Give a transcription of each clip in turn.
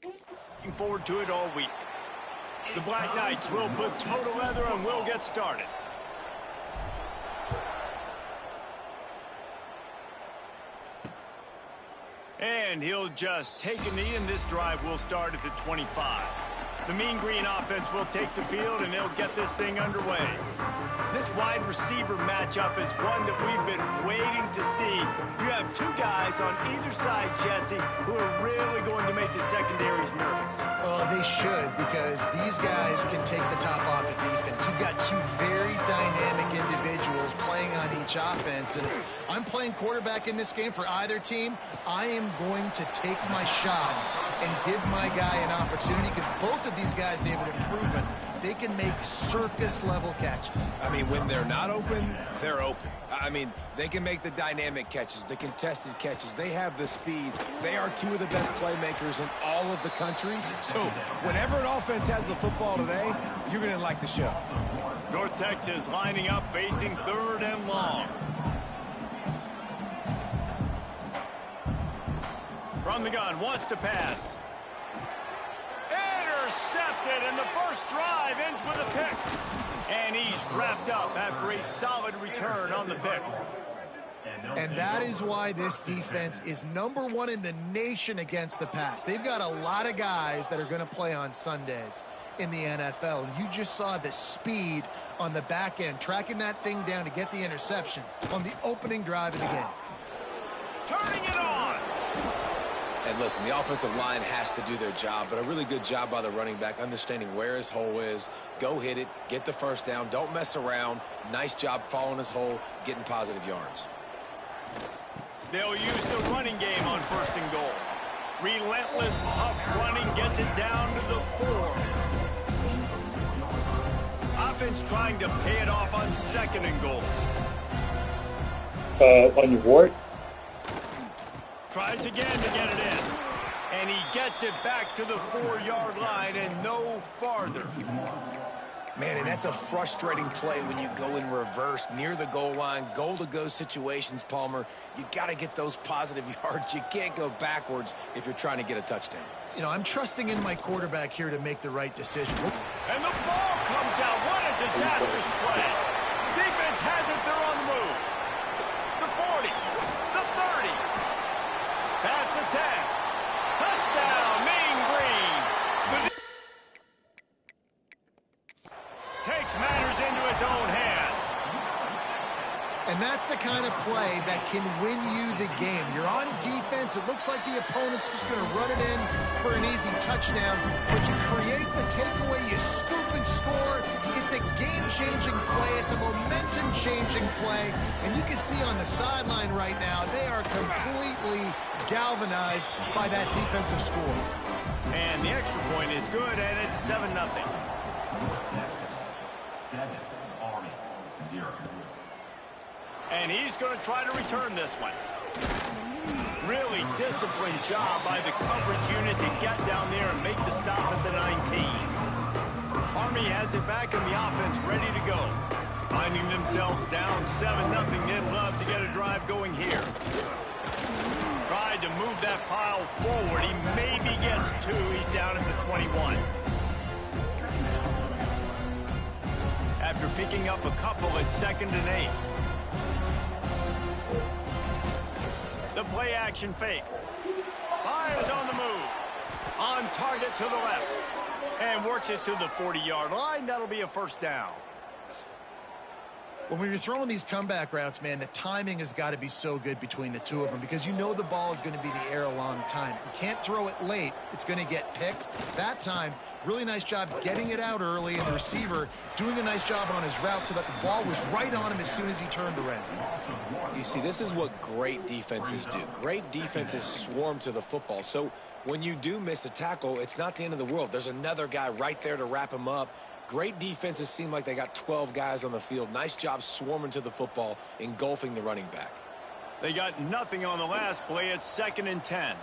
Looking forward to it all week. The Black Knights will put total leather and we'll get started. And he'll just take a knee, and this drive will start at the 25. The Mean Green offense will take the field, and they'll get this thing underway. This wide receiver matchup is one that we've been waiting to see. You have two guys on either side, Jesse, who are really going to make the secondaries nervous. Oh, they should, because these guys can take the top off of defense. You've got two very dynamic individuals playing on each offense, and if I'm playing quarterback in this game for either team, I am going to take my shots and give my guy an opportunity, because both of these guys, David, have proven they can make circus-level catches. I mean, when they're not open, they're open. I mean, they can make the dynamic catches, the contested catches. They have the speed. They are two of the best playmakers in all of the country. So whenever an offense has the football today, you're going to like the show. North Texas lining up, facing 3rd and long. From the gun, wants to pass. Intercepted, and the first drive ends with a pick. And he's wrapped up after a solid return on the pick. And that is why this defense is #1 in the nation against the pass. They've got a lot of guys that are going to play on Sundays in the NFL. And you just saw the speed on the back end, tracking that thing down to get the interception on the opening drive of the game. Turning it on. And listen, the offensive line has to do their job, but a really good job by the running back, understanding where his hole is. Go hit it, get the first down, don't mess around. Nice job following his hole, getting positive yards. They'll use the running game on 1st and goal. Relentless, tough running gets it down to the 4. Offense trying to pay it off on 2nd and goal. On your board? Tries again to get it in. And he gets it back to the 4-yard line and no farther. Man, and that's a frustrating play when you go in reverse near the goal line, goal-to-go situations, Palmer. You got to get those positive yards. You can't go backwards if you're trying to get a touchdown. You know, I'm trusting in my quarterback here to make the right decision. And the ball comes out. What a disastrous play. Defense has it. They're on the move. The 40. The 30. Past the 10. Touchdown, Mean Green. Takes matters into its own hands. And that's the kind of play that can win you the game. You're on defense. It looks like the opponent's just going to run it in for an easy touchdown. But you create the takeaway. You scoop and score. It's a game-changing play. It's a momentum-changing play. And you can see on the sideline right now, they are completely galvanized by that defensive score. And the extra point is good, and it's 7-0. And he's going to try to return this one. Really disciplined job by the coverage unit to get down there and make the stop at the 19. Army has it back in the offense ready to go. Finding themselves down 7-0, they'd love to get a drive going here. Tried to move that pile forward. He maybe gets 2. He's down at the 21. After picking up a couple at 2nd and 8. The play action fake. Fires on the move. On target to the left. And works it to the 40-yard line. That'll be a 1st down. When you're throwing these comeback routes, man, the timing has got to be so good between the two of them, because you know the ball is going to be the air a long time. You can't throw it late. It's going to get picked. That time, really nice job getting it out early, and the receiver doing a nice job on his route so that the ball was right on him as soon as he turned around. You see, this is what great defenses do. Great defenses swarm to the football. So when you do miss a tackle, it's not the end of the world. There's another guy right there to wrap him up. Great defenses seem like they got 12 guys on the field. Nice job swarming to the football, engulfing the running back. They got nothing on the last play. It's 2nd and 10.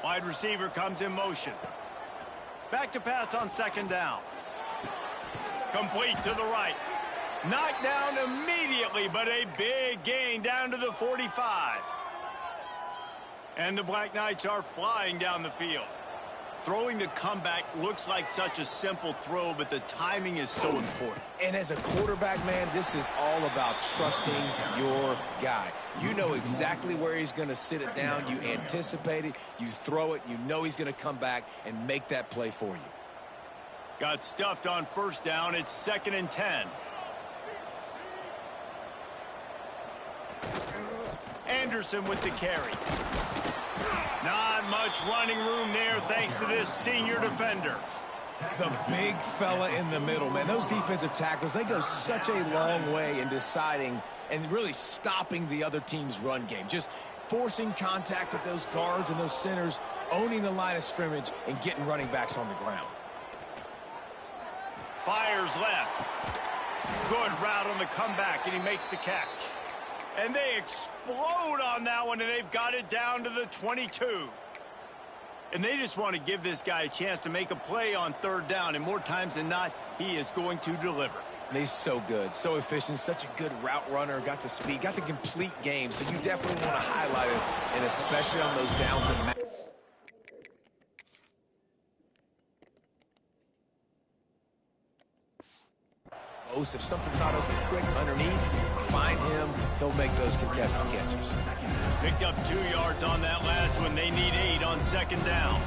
Wide receiver comes in motion. Back to pass on 2nd down. Complete to the right. Knocked down immediately, but a big gain down to the 45. And the Black Knights are flying down the field. Throwing the comeback looks like such a simple throw, but the timing is so important. And as a quarterback, man, this is all about trusting your guy. You know exactly where he's going to sit it down. You anticipate it. You throw it. You know he's going to come back and make that play for you. Got stuffed on first down. It's 2nd and 10. Anderson with the carry. Not much running room there thanks to this senior defender. The big fella in the middle, man. Those defensive tackles, they go such a long way in deciding and really stopping the other team's run game. Just forcing contact with those guards and those centers, owning the line of scrimmage, and getting running backs on the ground. Fires left. Good route on the comeback, and he makes the catch. And they explode on that one, and they've got it down to the 22. And they just want to give this guy a chance to make a play on 3rd down, and more times than not, he is going to deliver. And he's so good, so efficient, such a good route runner, got the speed, got the complete game, so you definitely want to highlight it, and especially on those downs that matter. If something's not open quick underneath, find him. He'll make those contested catches. Picked up 2 yards on that last one. They need 8 on 2nd down.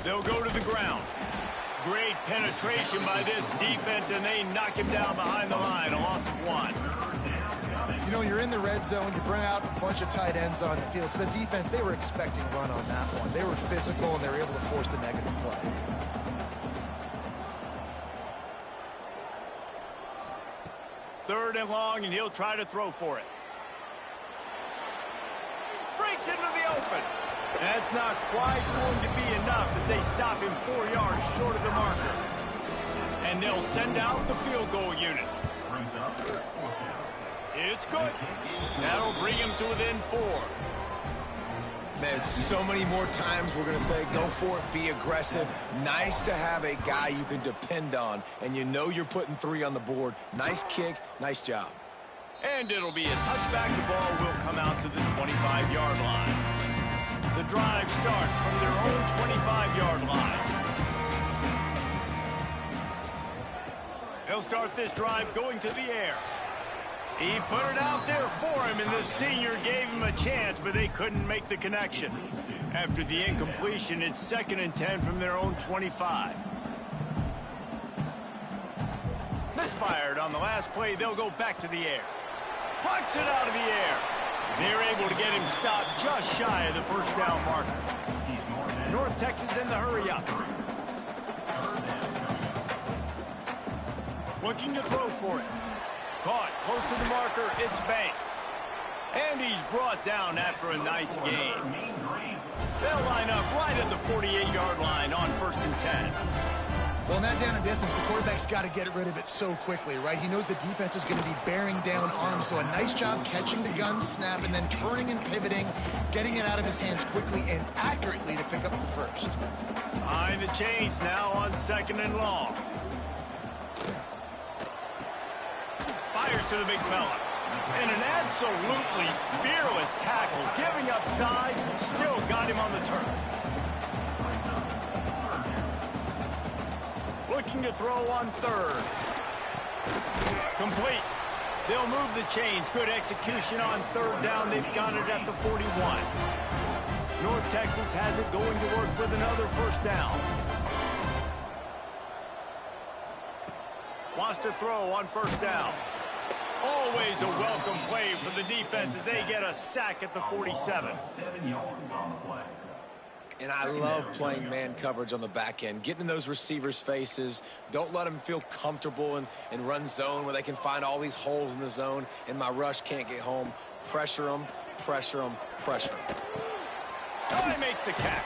They'll go to the ground. Great penetration by this defense, and they knock him down behind the line. A loss of 1. You know, you're in the red zone. You bring out a bunch of tight ends on the field. So the defense, they were expecting run on that one. They were physical, and they were able to force the negative play. Third and long, and he'll try to throw for it. Breaks into the open. That's not quite going to be enough as they stop him 4 yards short of the marker. And they'll send out the field goal unit. It's good. That'll bring him to within 4. Man, so many more times we're going to say, go for it, be aggressive. Nice to have a guy you can depend on, and you know you're putting 3 on the board. Nice kick, nice job. And it'll be a touchback. The ball will come out to the 25-yard line. The drive starts from their own 25-yard line. They'll start this drive going to the air. He put it out there for him, and the senior gave him a chance, but they couldn't make the connection. After the incompletion, it's 2nd and 10 from their own 25. Misfired on the last play. They'll go back to the air. Plucks it out of the air. They're able to get him stopped just shy of the first down marker. North Texas in the hurry up. Looking to throw for it. Caught close to the marker, it's Banks. And he's brought down after a nice gain. They'll line up right at the 48-yard line on 1st and 10. Well, in that down and distance, the quarterback's got to get rid of it so quickly, right? He knows the defense is going to be bearing down on him, so a nice job catching the gun snap and then turning and pivoting, getting it out of his hands quickly and accurately to pick up the first. Behind the chains now on 2nd and long. Fires to the big fella. And an absolutely fearless tackle. Giving up size, still got him on the turn. Looking to throw on 3rd. Complete. They'll move the chains. Good execution on 3rd down. They've got it at the 41. North Texas has it going to work with another first down. Wants to throw on 1st down. Always a welcome play for the defense as they get a sack at the 47. And I love playing man coverage on the back end, getting in those receivers' faces. Don't let them feel comfortable and run zone where they can find all these holes in the zone and my rush can't get home. Pressure them, pressure them, pressure them. Oh, he makes the catch.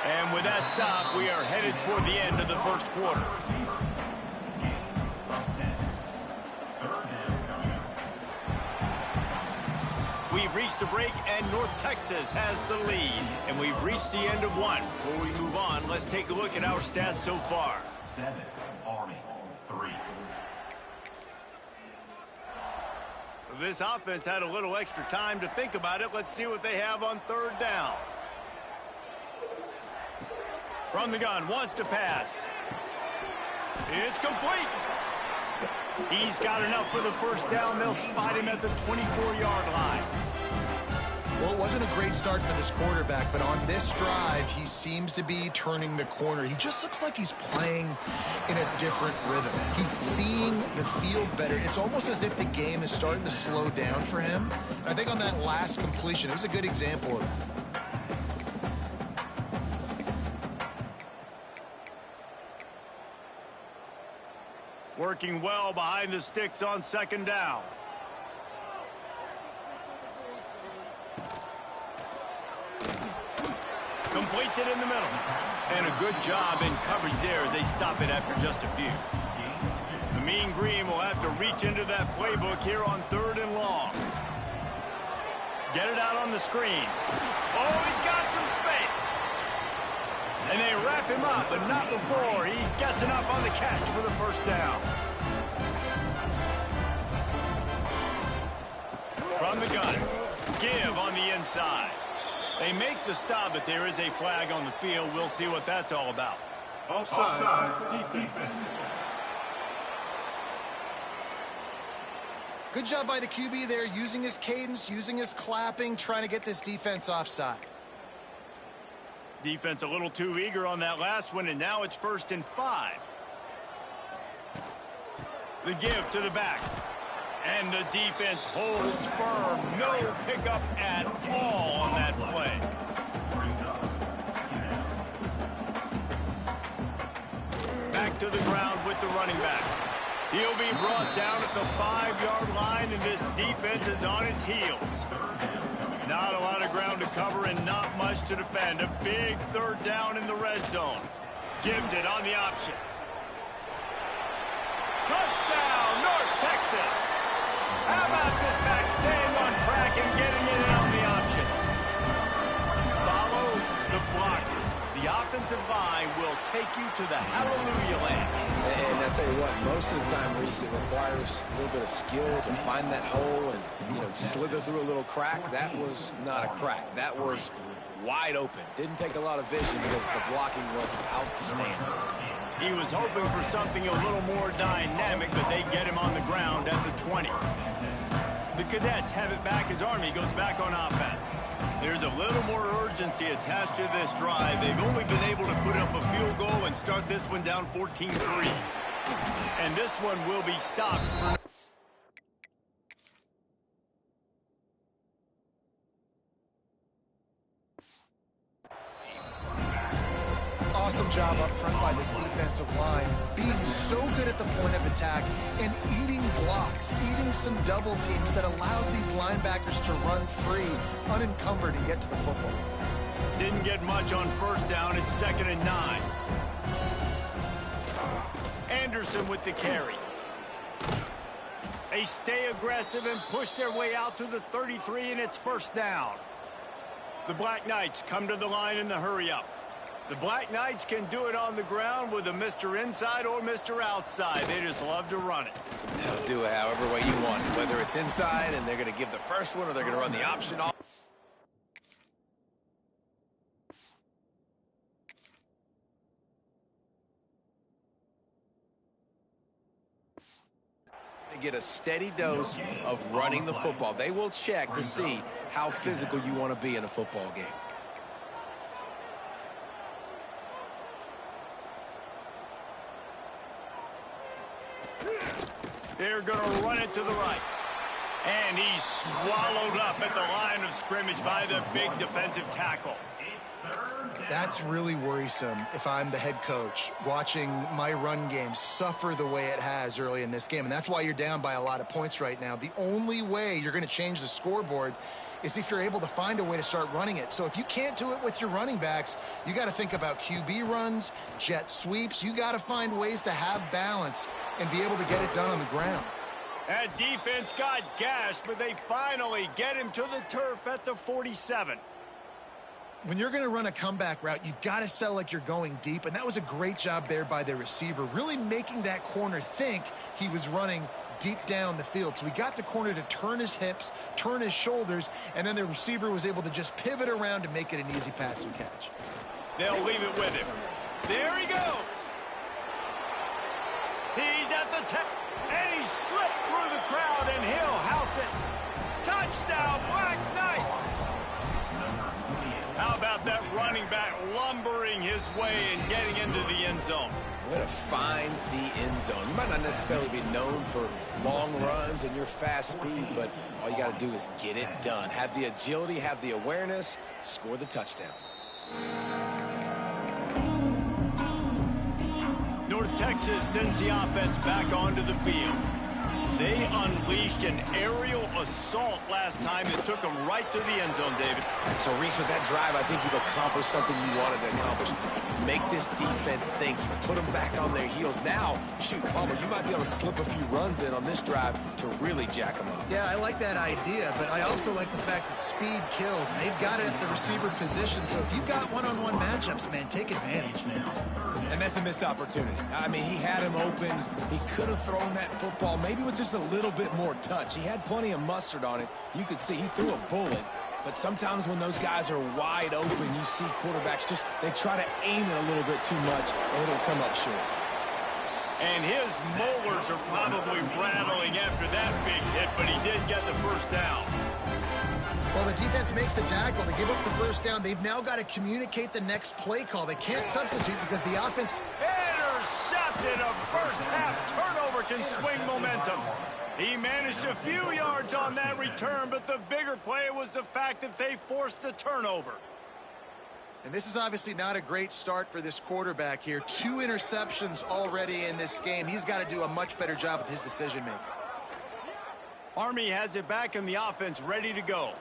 And with that stop, we are headed toward the end of the first quarter. We've reached the break, and North Texas has the lead. And we've reached the end of one. Before we move on, let's take a look at our stats so far. 7, Army, 3. This offense had a little extra time to think about it. Let's see what they have on third down. From the gun, wants to pass. It's complete. He's got enough for the first down. They'll spot him at the 24-yard line. Well, it wasn't a great start for this quarterback, but on this drive, he seems to be turning the corner. He just looks like he's playing in a different rhythm. He's seeing the field better. It's almost as if the game is starting to slow down for him. I think on that last completion, it was a good example of that. Working well behind the sticks on second down. Completes it in the middle. And a good job in coverage there as they stop it after just a few. The Mean Green will have to reach into that playbook here on third and long. Get it out on the screen. Oh, he's got some space. And they wrap him up, but not before he gets enough on the catch for the first down. From the gun, give on the inside. They make the stop, but there is a flag on the field. We'll see what that's all about. Offside, defense. Good job by the QB there, using his cadence, using his clapping, trying to get this defense offside. Defense a little too eager on that last one, and now it's 1st and 5. The give to the back. And the defense holds firm. No pickup at all on that play. Back to the ground with the running back. He'll be brought down at the 5-yard line, and this defense is on its heels. Not a lot of ground to cover and not much to defend. A big third down in the red zone. Gives it on the option. Touchdown, North Texas. How about this back staying on track and getting it in on the option? Follow the blockers. The offensive line will take you to the hallelujah land. And I tell you what, most of the time, Reese, it requires a little bit of skill to find that hole and, slither through a little crack. That was not a crack. That was wide open. Didn't take a lot of vision because the blocking was outstanding. He was hoping for something a little more dynamic, but they get him on the ground at the 20. The Cadets have it back as Army goes back on offense. There's a little more urgency attached to this drive. They've only been able to put up a field goal and start this one down 14-3. And this one will be stopped for... Awesome job up front by this defensive line, being so good at the point of attack and eating blocks, eating some double teams that allows these linebackers to run free, unencumbered, and get to the football. Didn't get much on first down. It's 2nd and 9. Anderson with the carry. They stay aggressive and push their way out to the 33, and it's 1st down. The Black Knights come to the line in the hurry-up. The Black Knights can do it on the ground with a Mr. Inside or Mr. Outside. They just love to run it. They'll do it however way you want, whether it's inside and they're going to give the first one or they're going to run the option off. They get a steady dose of running the football. They will check to see how physical you want to be in a football game. They're going to run it to the right. And he's swallowed up at the line of scrimmage by the big defensive tackle. That's really worrisome if I'm the head coach, watching my run game suffer the way it has early in this game. And that's why you're down by a lot of points right now. The only way you're going to change the scoreboard is if you're able to find a way to start running it. So if you can't do it with your running backs, you got to think about QB runs, jet sweeps. You got to find ways to have balance and be able to get it done on the ground. That defense got gashed, but they finally get him to the turf at the 47. When you're going to run a comeback route, you've got to sell like you're going deep, and that was a great job there by the receiver, really making that corner think he was running deep down the field. So he got the corner to turn his hips, turn his shoulders, and then the receiver was able to just pivot around to make it an easy pass and catch. They'll leave it with him. There he goes. He's at the tip, and he slipped through the crowd, and he'll house it. Touchdown, Black Knights. How about that running back lumbering his way and getting into the end zone? Way to find the end zone. You might not necessarily be known for long runs and your fast speed, but all you got to do is get it done. Have the agility, have the awareness, score the touchdown. North Texas sends the offense back onto the field. They unleashed an aerial assault last time that took them right to the end zone, David. So, Reese, with that drive, I think you've accomplished something you wanted to accomplish. Make this defense think. You put them back on their heels. Now, shoot, Palmer, you might be able to slip a few runs in on this drive to really jack them up. Yeah, I like that idea, but I also like the fact that speed kills. And they've got it at the receiver position, so if you got one-on-one matchups, man, take advantage. And that's a missed opportunity. I mean, he had him open. He could have thrown that football maybe with just a little bit more touch. He had plenty of mustard on it. You could see he threw a bullet. But sometimes when those guys are wide open, you see quarterbacks just, they try to aim it a little bit too much, and it'll come up short. And his molars are probably rattling after that big hit, but he did get the first down. Well, the defense makes the tackle. They give up the first down. They've now got to communicate the next play call. They can't substitute because the offense... Intercepted. A first-half turnover can swing momentum. He managed a few yards on that return, but the bigger play was the fact that they forced the turnover. And this is obviously not a great start for this quarterback here. 2 interceptions already in this game. He's got to do a much better job with his decision-making. Army has it back in the offense, ready to go.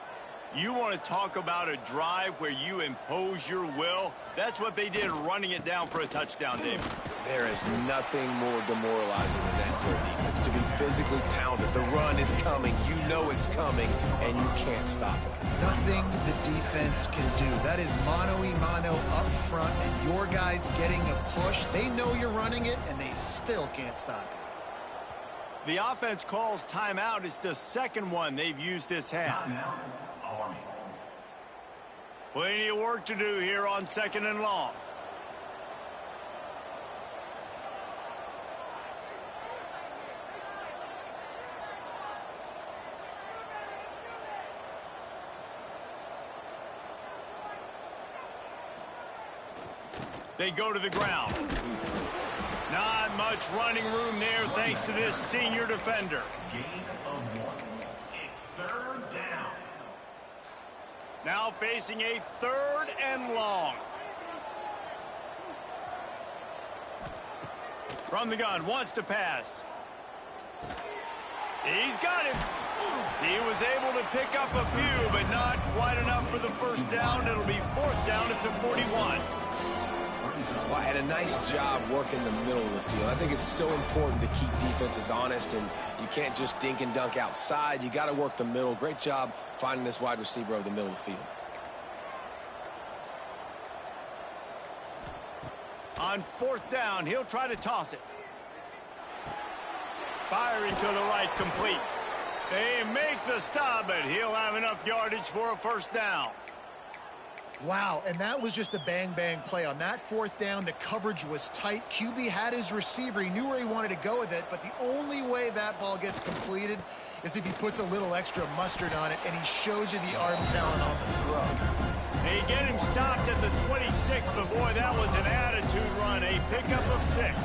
You want to talk about a drive where you impose your will? That's what they did, running it down for a touchdown, David. There is nothing more demoralizing than that for a defense, to be physically pounded. The run is coming. You know it's coming, and you can't stop it. Nothing the defense can do. That is mano-a-mano up front, and your guys getting a push. They know you're running it, and they still can't stop it. The offense calls timeout. It's the second one they've used this half. Plenty of work to do here on 2nd and long. They go to the ground. Not much running room there thanks to this senior defender. Now facing a 3rd and long. From the gun, wants to pass. He's got him. He was able to pick up a few, but not quite enough for the first down. It'll be 4th down at the 41. Well, and a nice job working the middle of the field. I think it's so important to keep defenses honest, and you can't just dink and dunk outside. You got to work the middle. Great job finding this wide receiver over the middle of the field. On 4th down, he'll try to toss it. Firing to the right, complete. They make the stop, but he'll have enough yardage for a first down. Wow, and that was just a bang-bang play. On that 4th down, the coverage was tight. QB had his receiver. He knew where he wanted to go with it, but the only way that ball gets completed is if he puts a little extra mustard on it, and he shows you the arm talent on the throw. They get him stopped at the 26, but boy, that was an attitude run. A pickup of 6.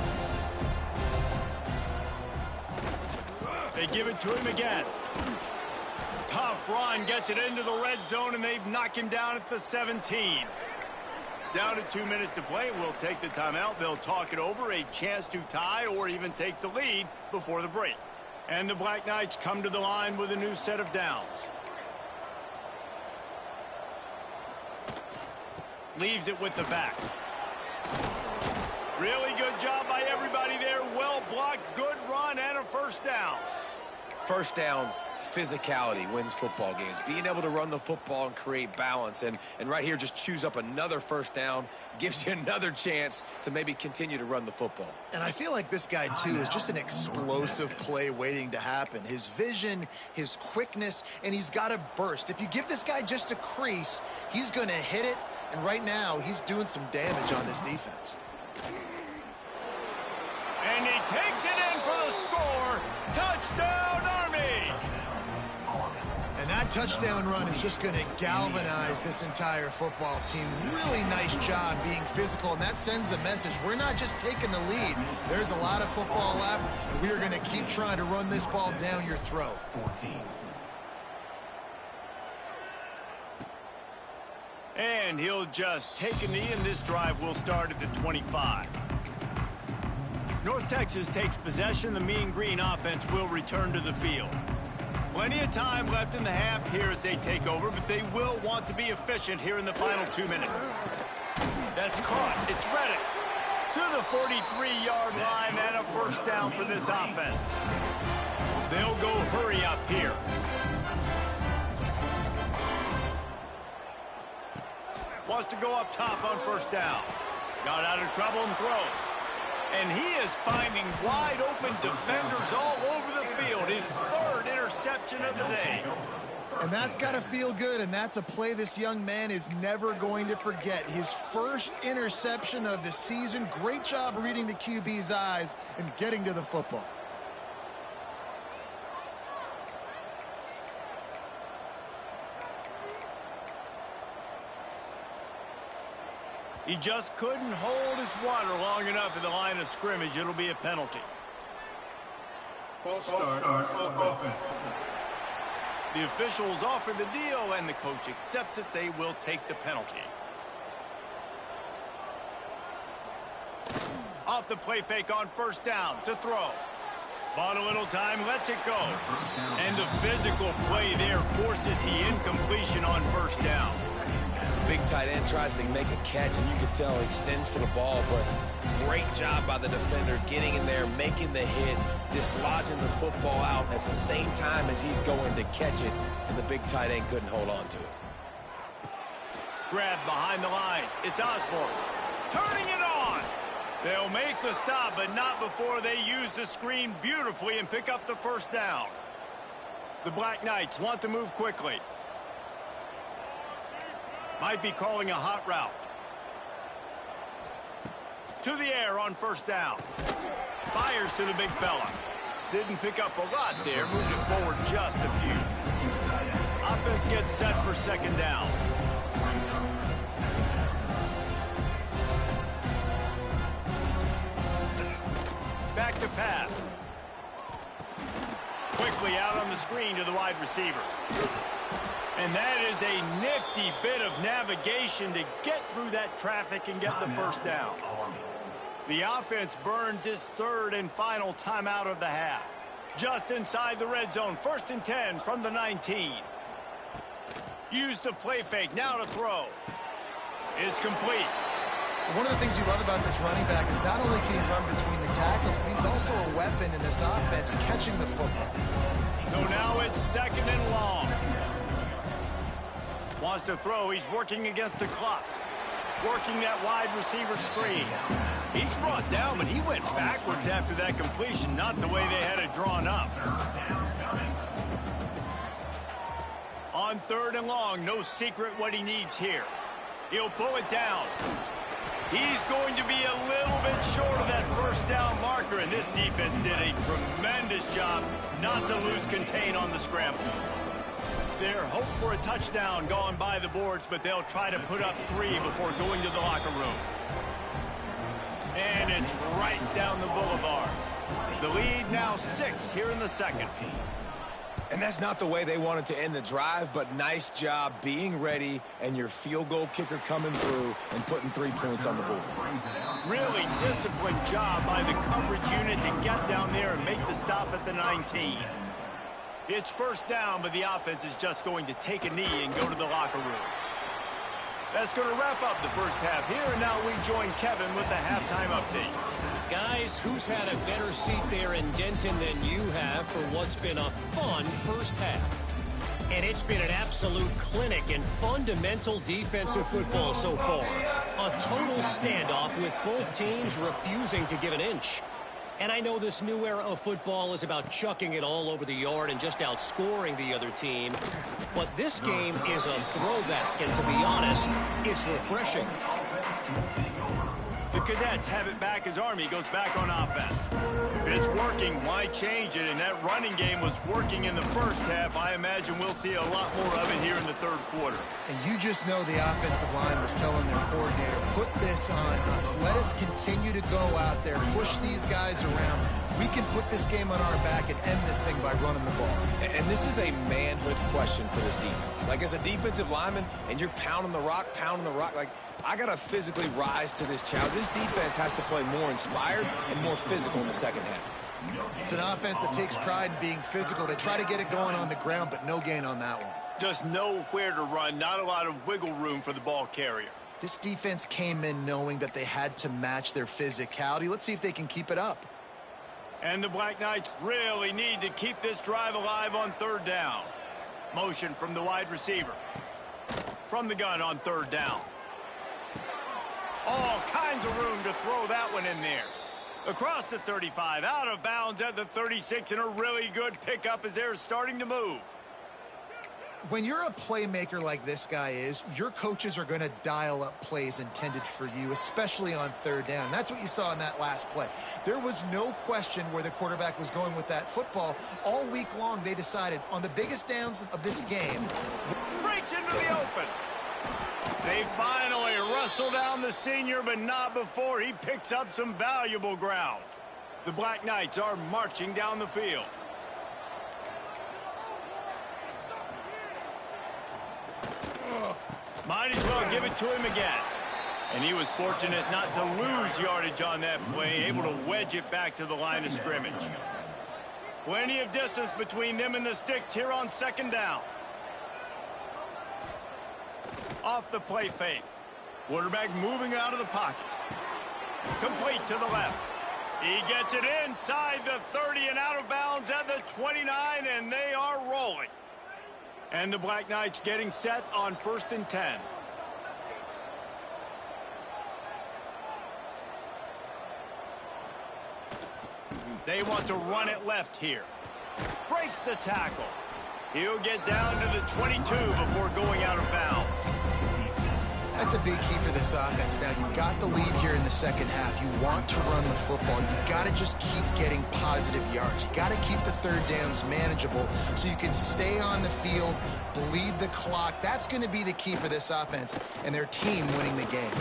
They give it to him again. Tough run, gets it into the red zone, and they've knocked him down at the 17. Down to 2 minutes to play. We'll take the timeout. They'll talk it over. A chance to tie or even take the lead before the break. And the Black Knights come to the line with a new set of downs. Leaves it with the back. Really good job by everybody there. Well blocked, good run, and a first down. First down, physicality wins football games. Being able to run the football and create balance. And right here, just choose up another first down, gives you another chance to maybe continue to run the football. And I feel like this guy, too, is just an explosive play waiting to happen. His vision, his quickness, and he's got a burst. If you give this guy just a crease, he's going to hit it. And right now, he's doing some damage on this defense. And he takes it in for the score. Touchdown, Army! And that touchdown run is just going to galvanize this entire football team. Really nice job being physical, and that sends a message. We're not just taking the lead. There's a lot of football left, and we are going to keep trying to run this ball down your throat. 14. And he'll just take a knee, and this drive will start at the 25. North Texas takes possession. The Mean Green offense will return to the field. Plenty of time left in the half here as they take over, but they will want to be efficient here in the final 2 minutes. That's caught. It's Reddick to the 43-yard line and a first down for this offense. They'll go hurry up here. Wants to go up top on first down. Got out of trouble and throws. And he is finding wide open defenders all over the field. His third interception of the day. And that's got to feel good, and that's a play this young man is never going to forget. His first interception of the season. Great job reading the QB's eyes and getting to the football. He just couldn't hold his water long enough at the line of scrimmage. It'll be a penalty. False start offense. The officials offer the deal, and the coach accepts it. They will take the penalty. Off the play fake on first down to throw. Bought a little time, lets it go. And the physical play there forces the incompletion on first down. Big tight end tries to make a catch, and you can tell he extends for the ball, but great job by the defender getting in there, making the hit, dislodging the football out at the same time as he's going to catch it, and the big tight end couldn't hold on to it. Grab behind the line. It's Osborne. Turning it on. They'll make the stop, but not before they use the screen beautifully and pick up the first down. The Black Knights want to move quickly. Might be calling a hot route. To the air on first down. Fires to the big fella. Didn't pick up a lot there. Moved it forward just a few. Offense gets set for second down. Back to pass. Quickly out on the screen to the wide receiver. And that is a nifty bit of navigation to get through that traffic and get the first down. The offense burns its third and final timeout of the half. Just inside the red zone, 1st and 10 from the 19. Use the play fake, now to throw. It's complete. One of the things you love about this running back is not only can he run between the tackles, but he's also a weapon in this offense, catching the football. So now it's 2nd and long. Wants to throw. He's working against the clock. Working that wide receiver screen. He's brought down, but he went backwards after that completion, not the way they had it drawn up. On 3rd and long, no secret what he needs here. He'll pull it down. He's going to be a little bit short of that first down marker, and this defense did a tremendous job not to lose contain on the scramble. Their hope for a touchdown gone by the boards, but they'll try to put up 3 before going to the locker room. And it's right down the boulevard. The lead now 6 here in the second. And that's not the way they wanted to end the drive, but nice job being ready and your field goal kicker coming through and putting 3 points on the board. Really disciplined job by the coverage unit to get down there and make the stop at the 19. It's first down, but the offense is just going to take a knee and go to the locker room. That's going to wrap up the first half here, and now we join Kevin with the halftime update. Guys, who's had a better seat there in Denton than you have for what's been a fun first half? And it's been an absolute clinic in fundamental defensive football so far. A total standoff with both teams refusing to give an inch. And I know this new era of football is about chucking it all over the yard and just outscoring the other team. But this game is a throwback, and to be honest, it's refreshing. The Cadets have it back as Army goes back on offense. If it's working, why change it? And that running game was working in the first half. I imagine we'll see a lot more of it here in the third quarter. And you just know the offensive line was telling their coordinator, put this on us. Let us continue to go out there, push these guys around. We can put this game on our back and end this thing by running the ball. And this is a manhood question for this defense. Like, as a defensive lineman, and you're pounding the rock, like, I got to physically rise to this challenge. This defense has to play more inspired and more physical in the second half. It's an offense that takes pride in being physical. They try to get it going on the ground, but no gain on that one. Just nowhere to run, not a lot of wiggle room for the ball carrier. This defense came in knowing that they had to match their physicality. Let's see if they can keep it up. And the Black Knights really need to keep this drive alive on third down. Motion from the wide receiver. From the gun on third down. All kinds of room to throw that one in there. Across the 35, out of bounds at the 36, and a really good pickup as they're starting to move. When you're a playmaker like this guy is, your coaches are going to dial up plays intended for you, especially on third down. That's what you saw in that last play. There was no question where the quarterback was going with that football. All week long, they decided on the biggest downs of this game. Breaks into the open. They finally wrestle down the senior, but not before he picks up some valuable ground. The Black Knights are marching down the field. Might as well give it to him again. And he was fortunate not to lose yardage on that play, able to wedge it back to the line of scrimmage. Plenty of distance between them and the sticks here on second down. Off the play fake. Quarterback moving out of the pocket. Complete to the left. He gets it inside the 30 and out of bounds at the 29, and they are rolling. And the Black Knights getting set on 1st and 10. They want to run it left here. Breaks the tackle. He'll get down to the 22 before going out of bounds. That's a big key for this offense. Now, you've got the lead here in the second half. You want to run the football. You've got to just keep getting positive yards. You've got to keep the third downs manageable so you can stay on the field, bleed the clock. That's going to be the key for this offense and their team winning the game.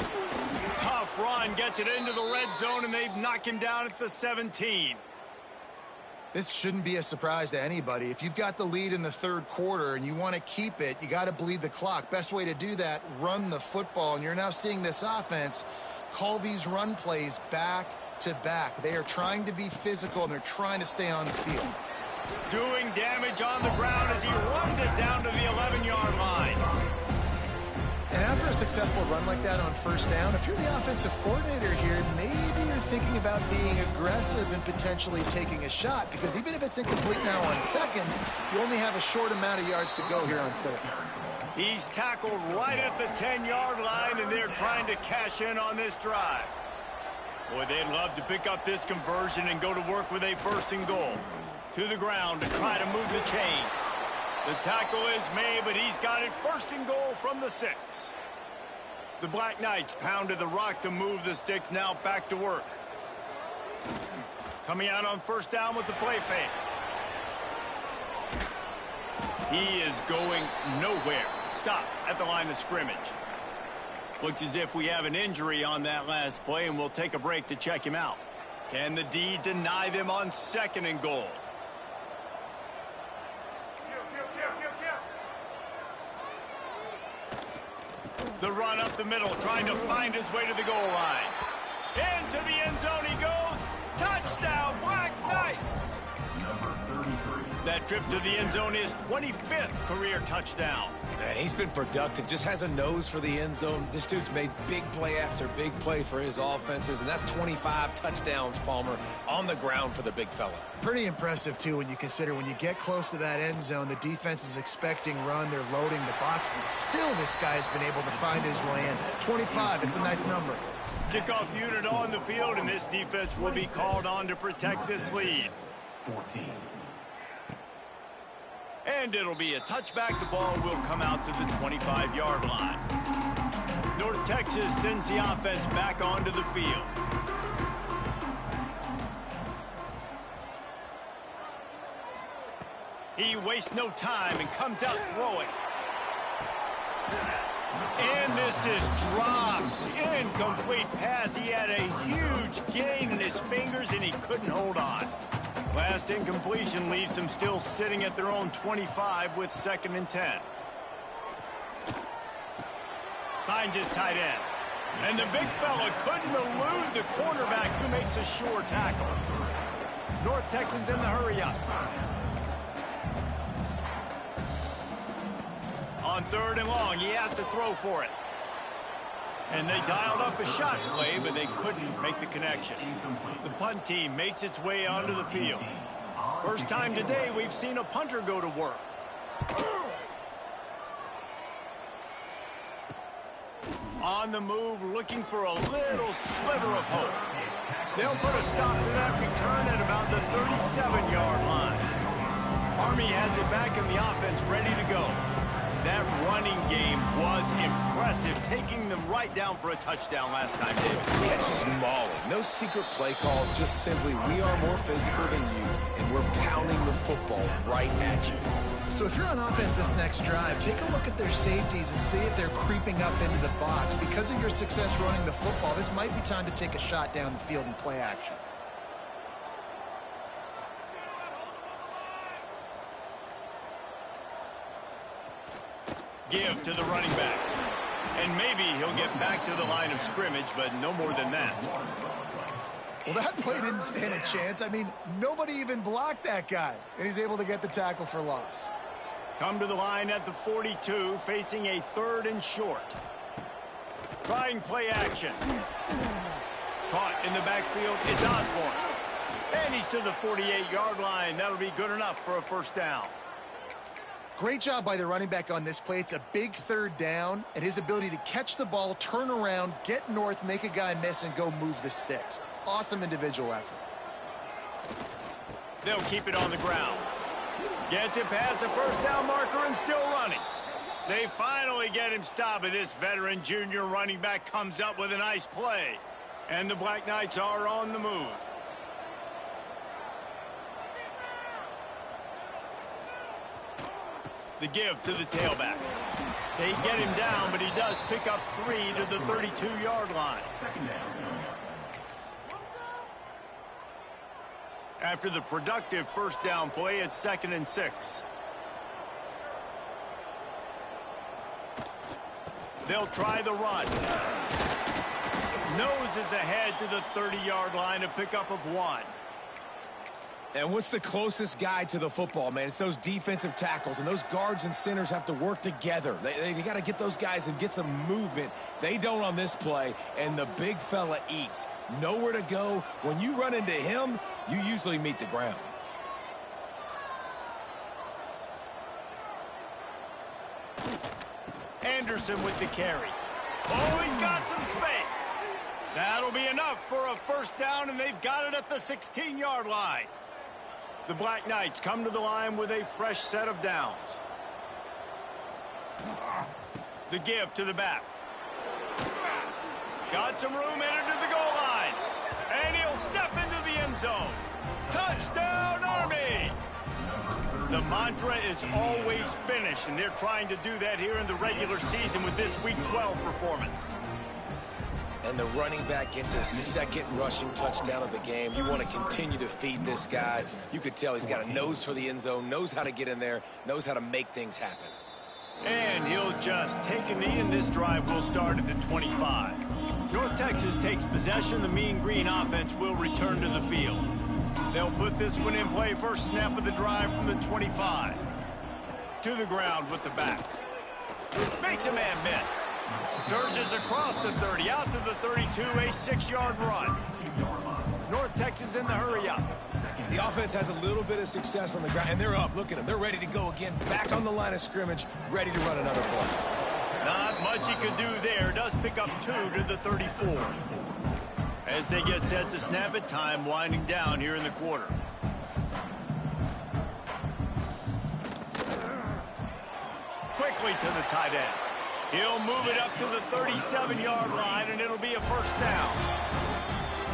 Tough run, gets it into the red zone, and they've knocked him down at the 17. This shouldn't be a surprise to anybody. If you've got the lead in the third quarter and you want to keep it, you got to bleed the clock. Best way to do that, run the football. And you're now seeing this offense call these run plays back to back. They are trying to be physical, and they're trying to stay on the field. Doing damage on the ground as he runs it down to the 11-yard line. And after a successful run like that on first down, if you're the offensive coordinator here, maybe you're thinking about being aggressive and potentially taking a shot, because even if it's incomplete now on second, you only have a short amount of yards to go here on third. He's tackled right at the 10-yard line, and they're trying to cash in on this drive. Boy, they'd love to pick up this conversion and go to work with a 1st and goal. To the ground to try to move the chains. The tackle is made, but he's got it 1st and goal from the 6. The Black Knights pounded the rock to move the sticks, now back to work. Coming out on 1st down with the play fake. He is going nowhere. Stop at the line of scrimmage. Looks as if we have an injury on that last play, and we'll take a break to check him out. Can the D deny them on 2nd and goal? The run up the middle, trying to find his way to the goal line. Into the end zone he goes. Touchdown, Black Knights! That That trip to the end zone is 25th career touchdown. Man, he's been productive, just has a nose for the end zone. This dude's made big play after big play for his offenses, and that's 25 touchdowns, Palmer, on the ground for the big fella. Pretty impressive, too, when you consider when you get close to that end zone, the defense is expecting run, they're loading the box, and still this guy's been able to find his way in. 25, it's a nice number. Kickoff unit on the field, and this defense will be called on to protect this lead. 14. And it'll be a touchback. The ball will come out to the 25-yard line. North Texas sends the offense back onto the field. He wastes no time and comes out throwing. And this is dropped. Incomplete pass. He had a huge gain in his fingers, and he couldn't hold on. Last incompletion leaves them still sitting at their own 25 with 2nd and 10. Finds his tight end. And the big fella couldn't elude the cornerback who makes a sure tackle. North Texas in the hurry-up. On 3rd and long, he has to throw for it. And they dialed up a shot play, but they couldn't make the connection. The punt team makes its way onto the field. First time today we've seen a punter go to work. On the move, looking for a little sliver of hope. They'll put a stop to that return at about the 37-yard line. Army has it back in the offense, ready to go. That running game was impressive, taking them right down for a touchdown last time. Catch is mauling. No secret play calls, just simply we are more physical than you, and we're pounding the football right at you. So if you're on offense this next drive, take a look at their safeties and see if they're creeping up into the box. Because of your success running the football, this might be time to take a shot down the field and play action. Give to the running back. And maybe he'll get back to the line of scrimmage, but no more than that. Well, that play didn't stand a chance. I mean, nobody even blocked that guy. And he's able to get the tackle for loss. Come to the line at the 42, facing a 3rd and short. Trying play action. Caught in the backfield, it's Osborne. And he's to the 48-yard line. That'll be good enough for a first down. Great job by the running back on this play. It's a big 3rd down, and his ability to catch the ball, turn around, get north, make a guy miss, and go move the sticks. Awesome individual effort. They'll keep it on the ground. Gets it past the first down marker and still running. They finally get him stopped, and this veteran junior running back comes up with a nice play. And the Black Knights are on the move. The give to the tailback. They get him down, but he does pick up 3 to the 32-yard line. After the productive first down play, it's 2nd and 6. They'll try the run. Noses ahead to the 30-yard line, a pickup of 1. And what's the closest guy to the football, man? It's those defensive tackles, and those guards and centers have to work together. They got to get those guys and get some movement. They don't on this play, and the big fella eats. Nowhere to go. When you run into him, you usually meet the ground. Anderson with the carry. Oh, he's got some space. That'll be enough for a first down, and they've got it at the 16-yard line. The Black Knights come to the line with a fresh set of downs. The give to the back. Got some room entered to the goal line. And he'll step into the end zone. Touchdown, Army! The mantra is always finish, and they're trying to do that here in the regular season with this Week 12 performance. And the running back gets his 2nd rushing touchdown of the game. You want to continue to feed this guy. You could tell he's got a nose for the end zone, knows how to get in there, knows how to make things happen. And he'll just take a knee, and this drive will start at the 25. North Texas takes possession. The Mean Green offense will return to the field. They'll put this one in play first snap of the drive from the 25. To the ground with the back. Makes a man miss. Surges across the 30, out to the 32, a 6-yard run. North Texas in the hurry up. The offense has a little bit of success on the ground, and they're up. Look at them. They're ready to go again. Back on the line of scrimmage, ready to run another play. Not much he could do there. Does pick up 2 to the 34. As they get set to snap it, time winding down here in the quarter. Quickly to the tight end. He'll move it up to the 37-yard line, and it'll be a first down.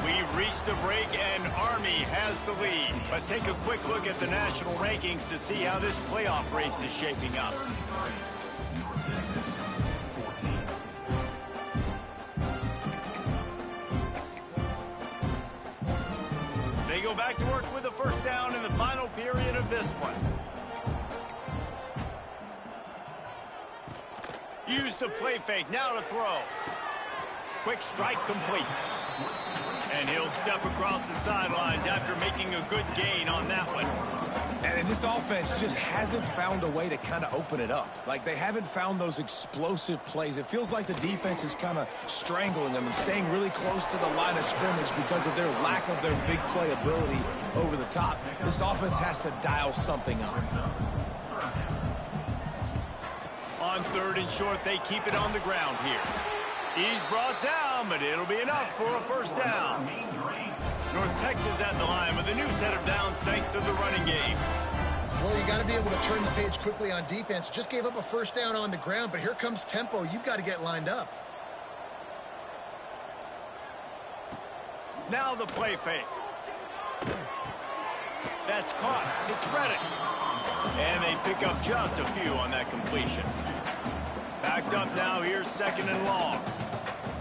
We've reached the break, and Army has the lead. Let's take a quick look at the national rankings to see how this playoff race is shaping up. They go back to work with a first down in the final period of this one. Use the play fake, now to throw. Quick strike complete. And he'll step across the sidelines after making a good gain on that one. And this offense just hasn't found a way to kind of open it up. Like, they haven't found those explosive plays. It feels like the defense is kind of strangling them and staying really close to the line of scrimmage because of their lack of their big play ability over the top. This offense has to dial something up. On 3rd and short, they keep it on the ground here. He's brought down, but it'll be enough for a first down. North Texas at the line with a new set of downs thanks to the running game. Well, you got to be able to turn the page quickly on defense. Just gave up a first down on the ground, but here comes tempo. You've got to get lined up. Now the play fake. That's caught. It's Reddick. And they pick up just a few on that completion. Backed up now, here's 2nd and long.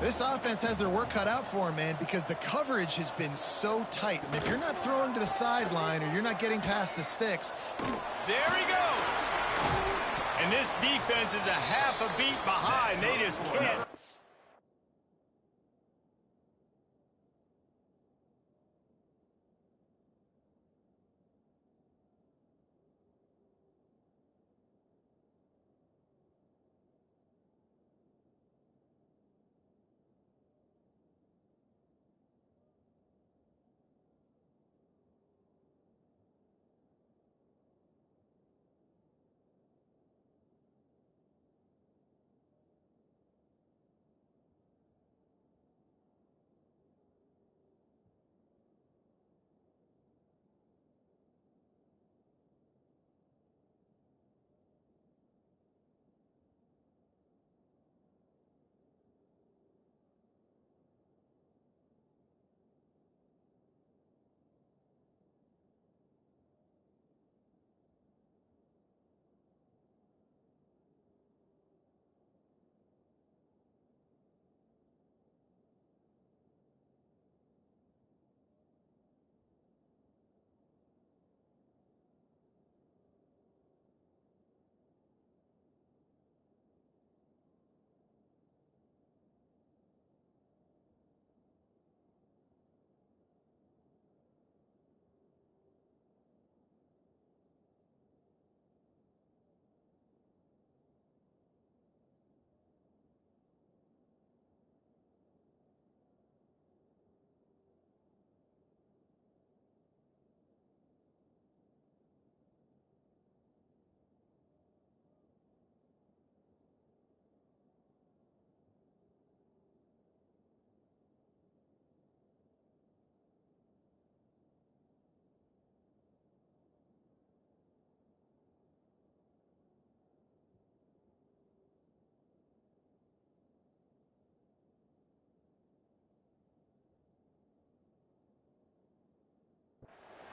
This offense has their work cut out for them, man, because the coverage has been so tight. And if you're not throwing to the sideline or you're not getting past the sticks. There he goes. And this defense is a half a beat behind. They just can't.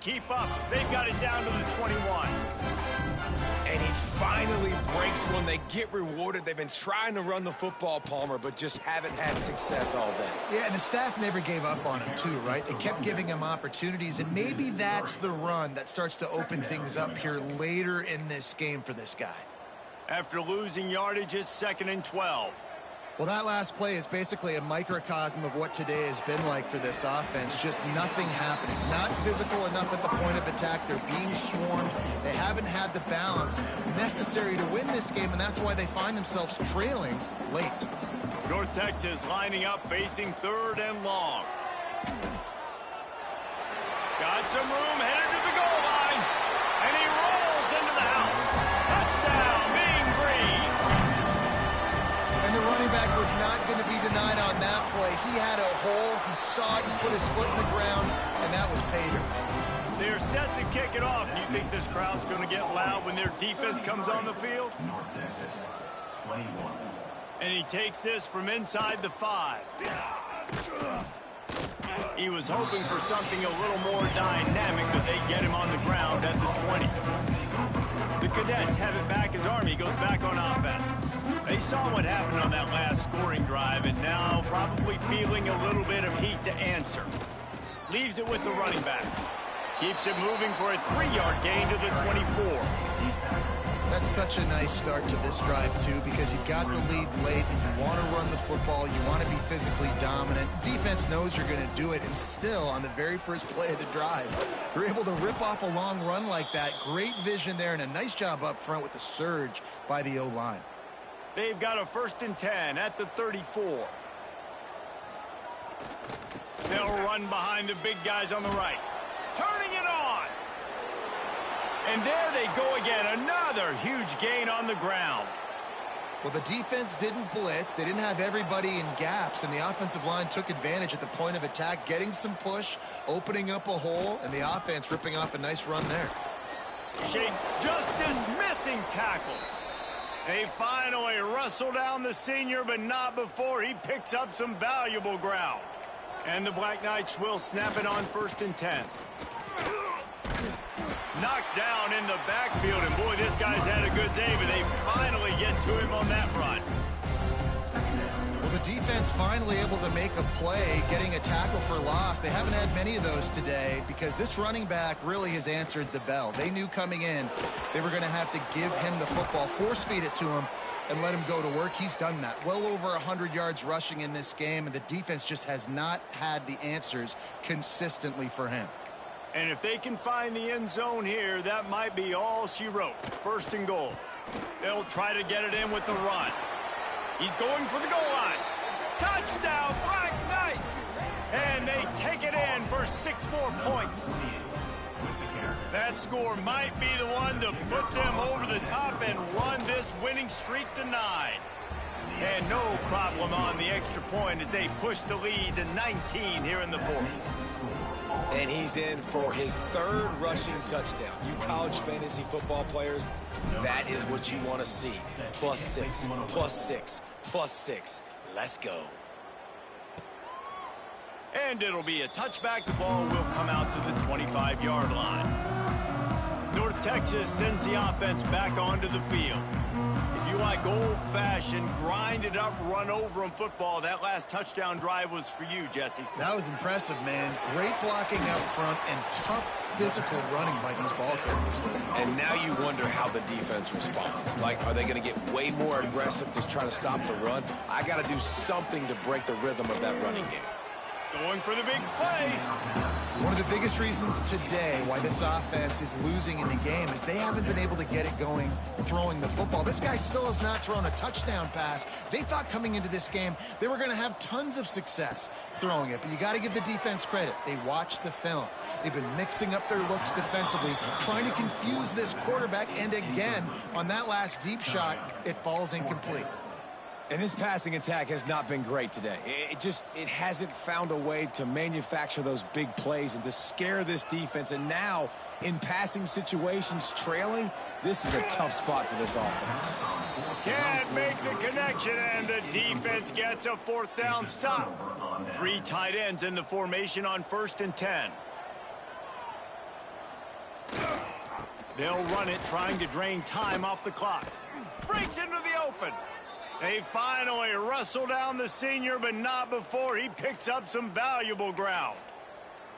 Keep up. They've got it down to the 21. And he finally breaks one. They get rewarded. They've been trying to run the football, Palmer, but just haven't had success all day. Yeah, and the staff never gave up on him, too, right? They kept giving him opportunities, and maybe that's the run that starts to open things up here later in this game for this guy. After losing yardage, it's 2nd and 12. Well, that last play is basically a microcosm of what today has been like for this offense. Just nothing happening. Not physical enough at the point of attack. They're being swarmed. They haven't had the balance necessary to win this game, and that's why they find themselves trailing late. North Texas lining up, facing 3rd and long. Got some room, headed to the goal line, and he rolls into the house. Touchdown, Mean Green. And the running back was not going to be denied on that play. He had a hole, he saw it, he put his foot in the ground, and that was pay dirt. They're set to kick it off. You think this crowd's going to get loud when their defense comes on the field? North Texas, 21. And he takes this from inside the 5. He was hoping for something a little more dynamic, but they get him on the ground at the 20. The Cadets have it back as Army goes back on offense. They saw what happened on that last scoring drive, and now probably feeling a little bit of heat to answer. Leaves it with the running back. Keeps it moving for a 3-yard gain to the 24. That's such a nice start to this drive, too, because you've got the lead late and you want to run the football. You want to be physically dominant. Defense knows you're going to do it, and still, on the very first play of the drive, you're able to rip off a long run like that. Great vision there, and a nice job up front with the surge by the O-line. They've got a 1st and 10 at the 34. They'll run behind the big guys on the right. Turning it on. And there they go again. Another huge gain on the ground. Well, the defense didn't blitz. They didn't have everybody in gaps, and the offensive line took advantage at the point of attack, getting some push, opening up a hole, and the offense ripping off a nice run there. Shake just dismissing tackles. They finally wrestle down the senior, but not before he picks up some valuable ground. And the Black Knights will snap it on 1st and 10. Knocked down in the backfield, and boy, this guy's had a good day, but they finally get to him on that run. Well, the defense finally able to make a play, getting a tackle for loss. They haven't had many of those today because this running back really has answered the bell. They knew coming in they were going to have to give him the football, force feed it to him, and let him go to work. He's done that. Well over 100 yards rushing in this game, and the defense just has not had the answers consistently for him. And if they can find the end zone here, that might be all she wrote. 1st and goal. They'll try to get it in with the run. He's going for the goal line. Touchdown, Black Knights! And they take it in for 6 more points. That score might be the one to put them over the top and run this winning streak to 9. And no problem on the extra point as they push the lead to 19 here in the 4th. And he's in for his 3rd rushing touchdown. You college fantasy football players, that is what you want to see. +6, +6, +6. Let's go. And it'll be a touchback. The ball will come out to the 25-yard line. North Texas sends the offense back onto the field. If you like old-fashioned, grind-it-up, run-over-'em football, that last touchdown drive was for you, Jesse. That was impressive, man. Great blocking out front and tough physical running by these ball carriers. And now you wonder how the defense responds. Like, are they going to get way more aggressive to try to stop the run? I got to do something to break the rhythm of that running game. Going for the big play. One of the biggest reasons today why this offense is losing in the game is they haven't been able to get it going throwing the football. This guy still has not thrown a touchdown pass. They thought coming into this game they were going to have tons of success throwing it, but you got to give the defense credit. They watched the film. They've been mixing up their looks defensively, trying to confuse this quarterback, and again, on that last deep shot, it falls incomplete. And this passing attack has not been great today. It hasn't found a way to manufacture those big plays and to scare this defense. And now, in passing situations, trailing, this is a tough spot for this offense. Can't make the connection, and the defense gets a 4th down stop. 3 tight ends in the formation on 1st and 10. They'll run it, trying to drain time off the clock. Breaks into the open. They finally wrestle down the senior, but not before he picks up some valuable ground.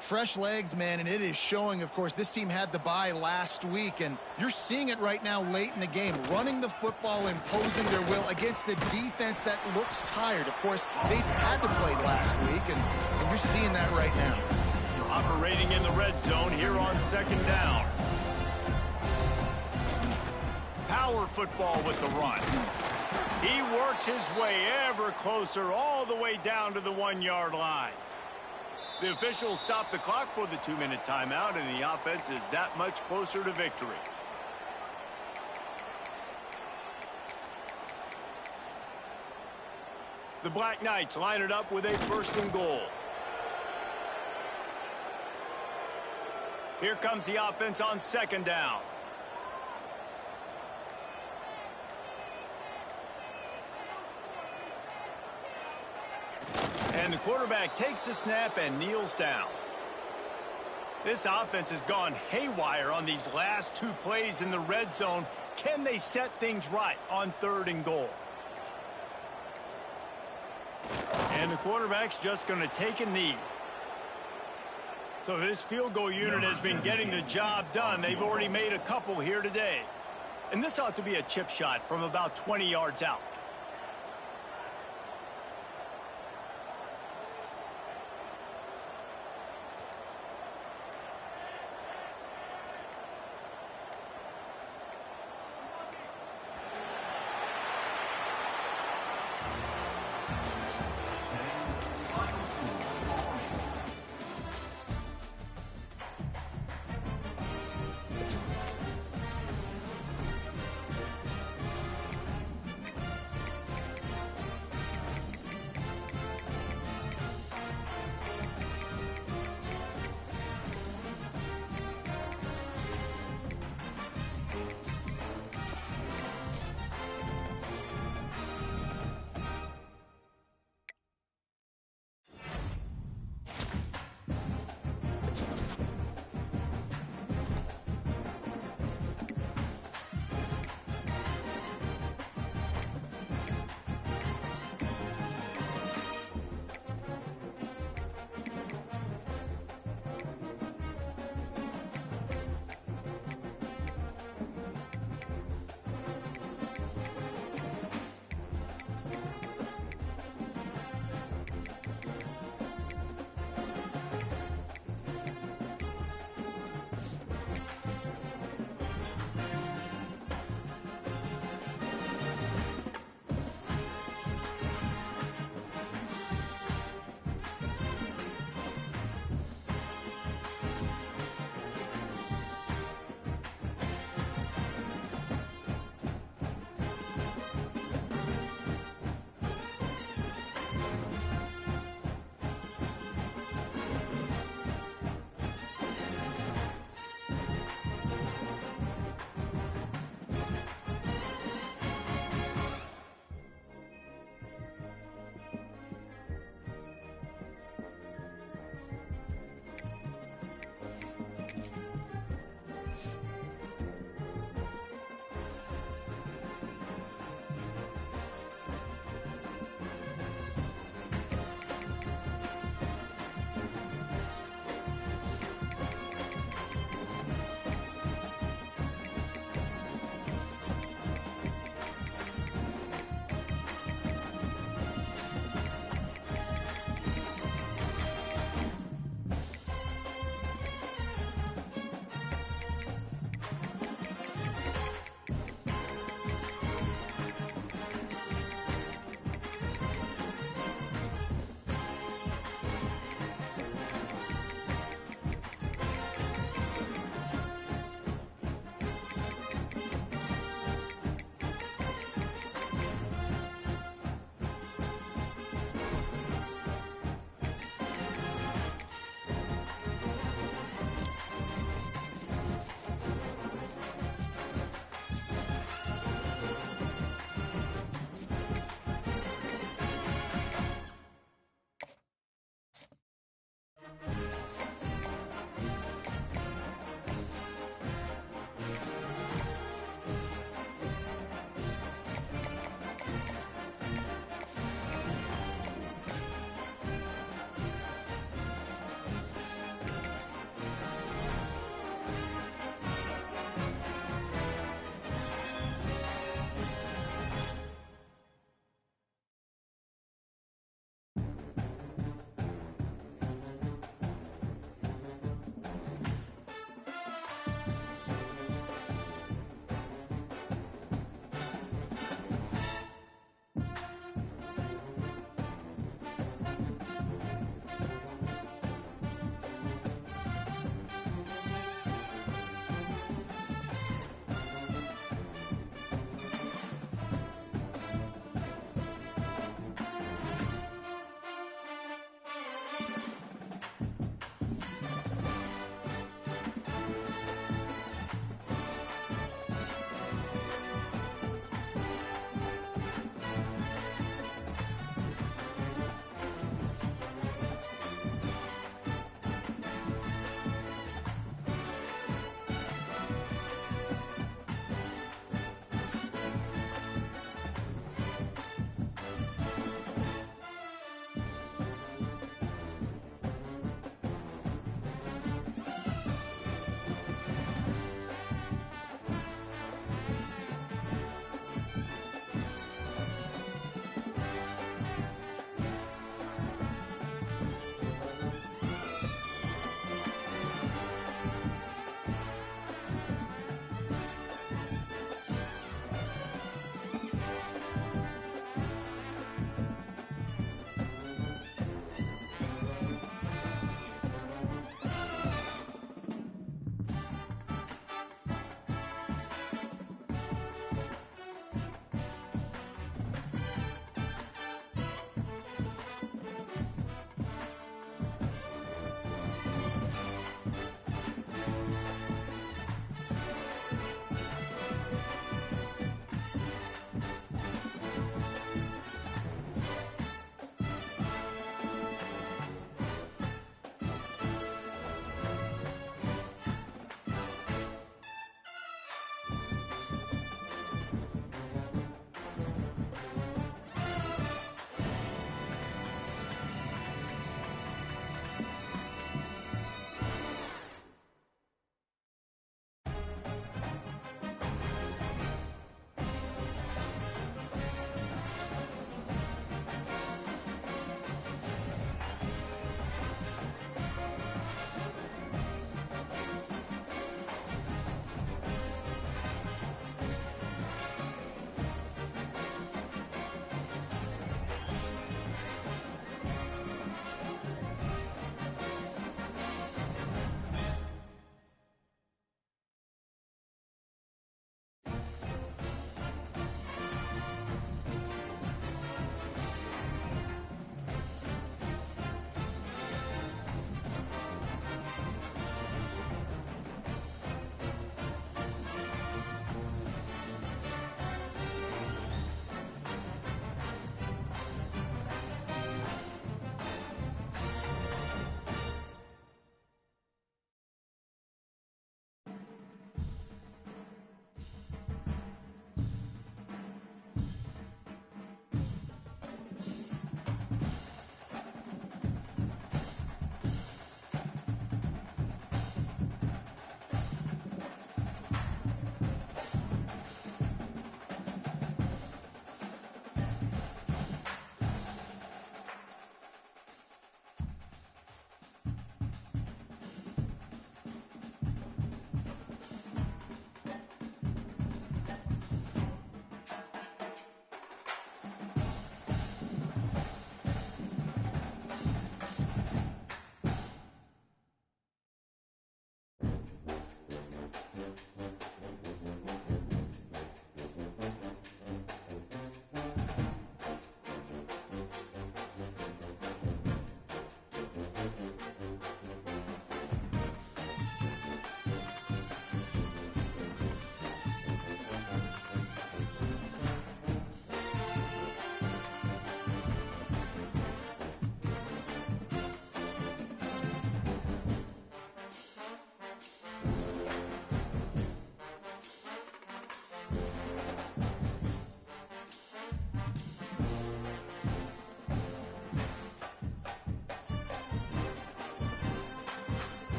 Fresh legs, man, and it is showing. Of course, this team had the bye last week, and you're seeing it right now late in the game, running the football, imposing their will against the defense that looks tired. Of course, they had to play last week, and you're seeing that right now. Operating in the red zone here on second down. Power football with the run. He works his way ever closer all the way down to the 1-yard line. The officials stop the clock for the 2-minute timeout, and the offense is that much closer to victory. The Black Knights line it up with a 1st and goal. Here comes the offense on 2nd down. And the quarterback takes the snap and kneels down. This offense has gone haywire on these last 2 plays in the red zone. Can they set things right on 3rd and goal? And the quarterback's just going to take a knee. So this field goal unit has been getting the job done. They've already made a couple here today. And this ought to be a chip shot from about 20 yards out.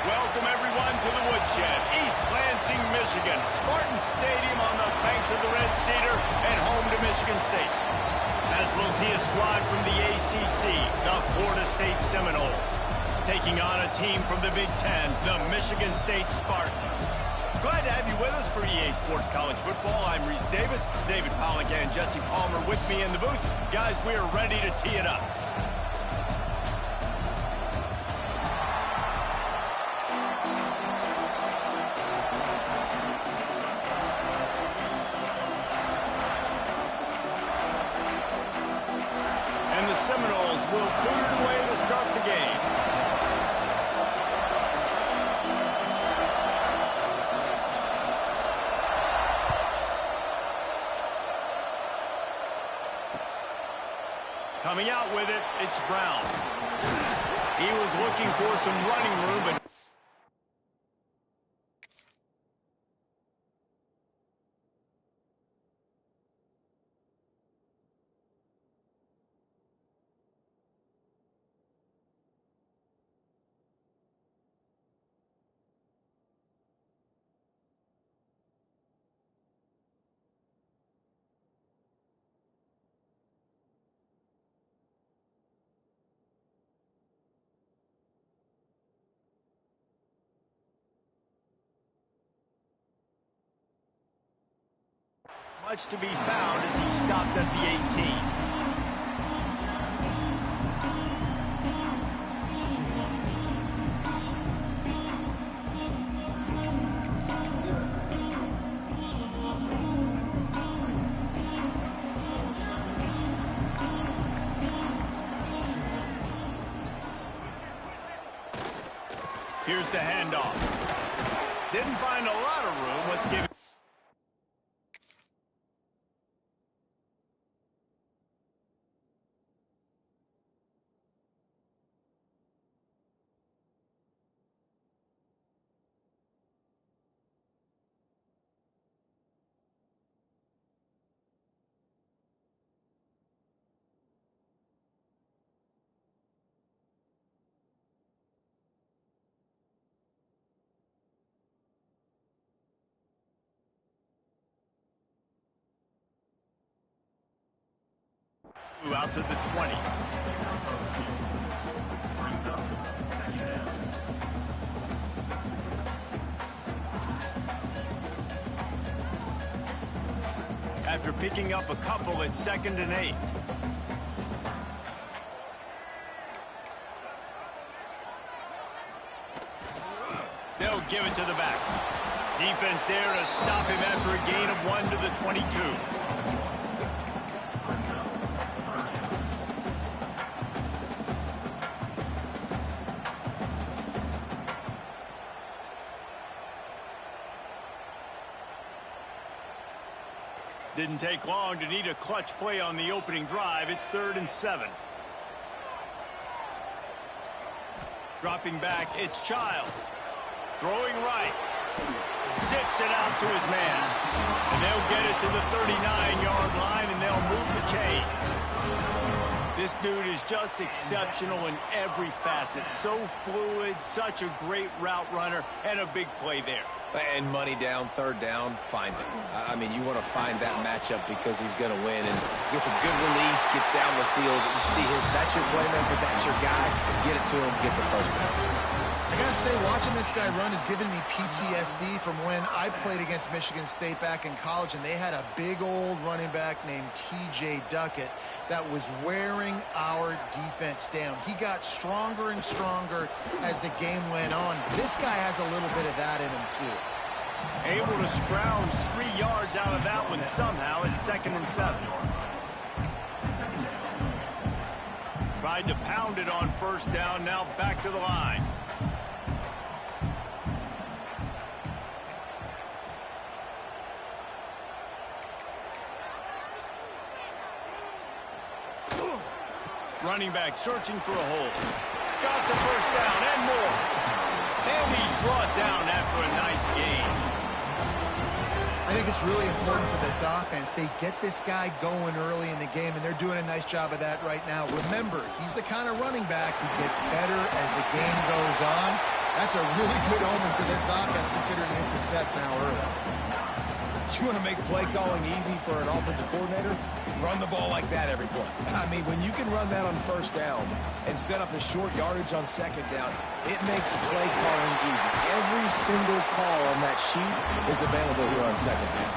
Welcome, everyone, to the Woodshed, East Lansing, Michigan. Spartan Stadium on the banks of the Red Cedar and home to Michigan State. As we'll see a squad from the ACC, the Florida State Seminoles. taking on a team from the Big Ten, the Michigan State Spartans. Glad to have you with us for EA Sports College Football. I'm Reese Davis, David Pollack and Jesse Palmer with me in the booth. Guys, we are ready to tee it up. And the Seminoles will boot it away to start the game. Coming out with it, it's Brown. He was looking for some running room, but much to be found as he stopped at the 18. Here's the handoff. Didn't find a lot of room. Let's give it. Out to the 20. After picking up a couple at 2nd and 8. They'll give it to the back. Defense there to stop him after a gain of 1 to the 22. Didn't take long to need a clutch play on the opening drive. It's 3rd and 7. Dropping back, it's Childs. Throwing right. Zips it out to his man. And they'll get it to the 39-yard line, and they'll move the chains. This dude is just exceptional in every facet. So fluid, such a great route runner, and a big play there. And money down, 3rd down, find it. I mean, you want to find that matchup because he's going to win. And gets a good release, gets down the field. You see that's your playmaker, that's your guy. Get it to him, get the 1st down. I got to say, watching this guy run has given me PTSD from when I played against Michigan State back in college, and they had a big old running back named T.J. Duckett that was wearing our defense down. He got stronger and stronger as the game went on. This guy has a little bit of that in him, too. Able to scrounge 3 yards out of that one somehow at 2nd and 7. Tried to pound it on 1st down, now back to the line. Running back searching for a hole. Got the 1st down and more. And he's brought down after a nice gain. I think it's really important for this offense. They get this guy going early in the game, and they're doing a nice job of that right now. Remember, he's the kind of running back who gets better as the game goes on. That's a really good omen for this offense, considering his success now early. You want to make play calling easy for an offensive coordinator? Run the ball like that every play. I mean, when you can run that on first down and set up the short yardage on second down, it makes play calling easy. Every single call on that sheet is available here on second down.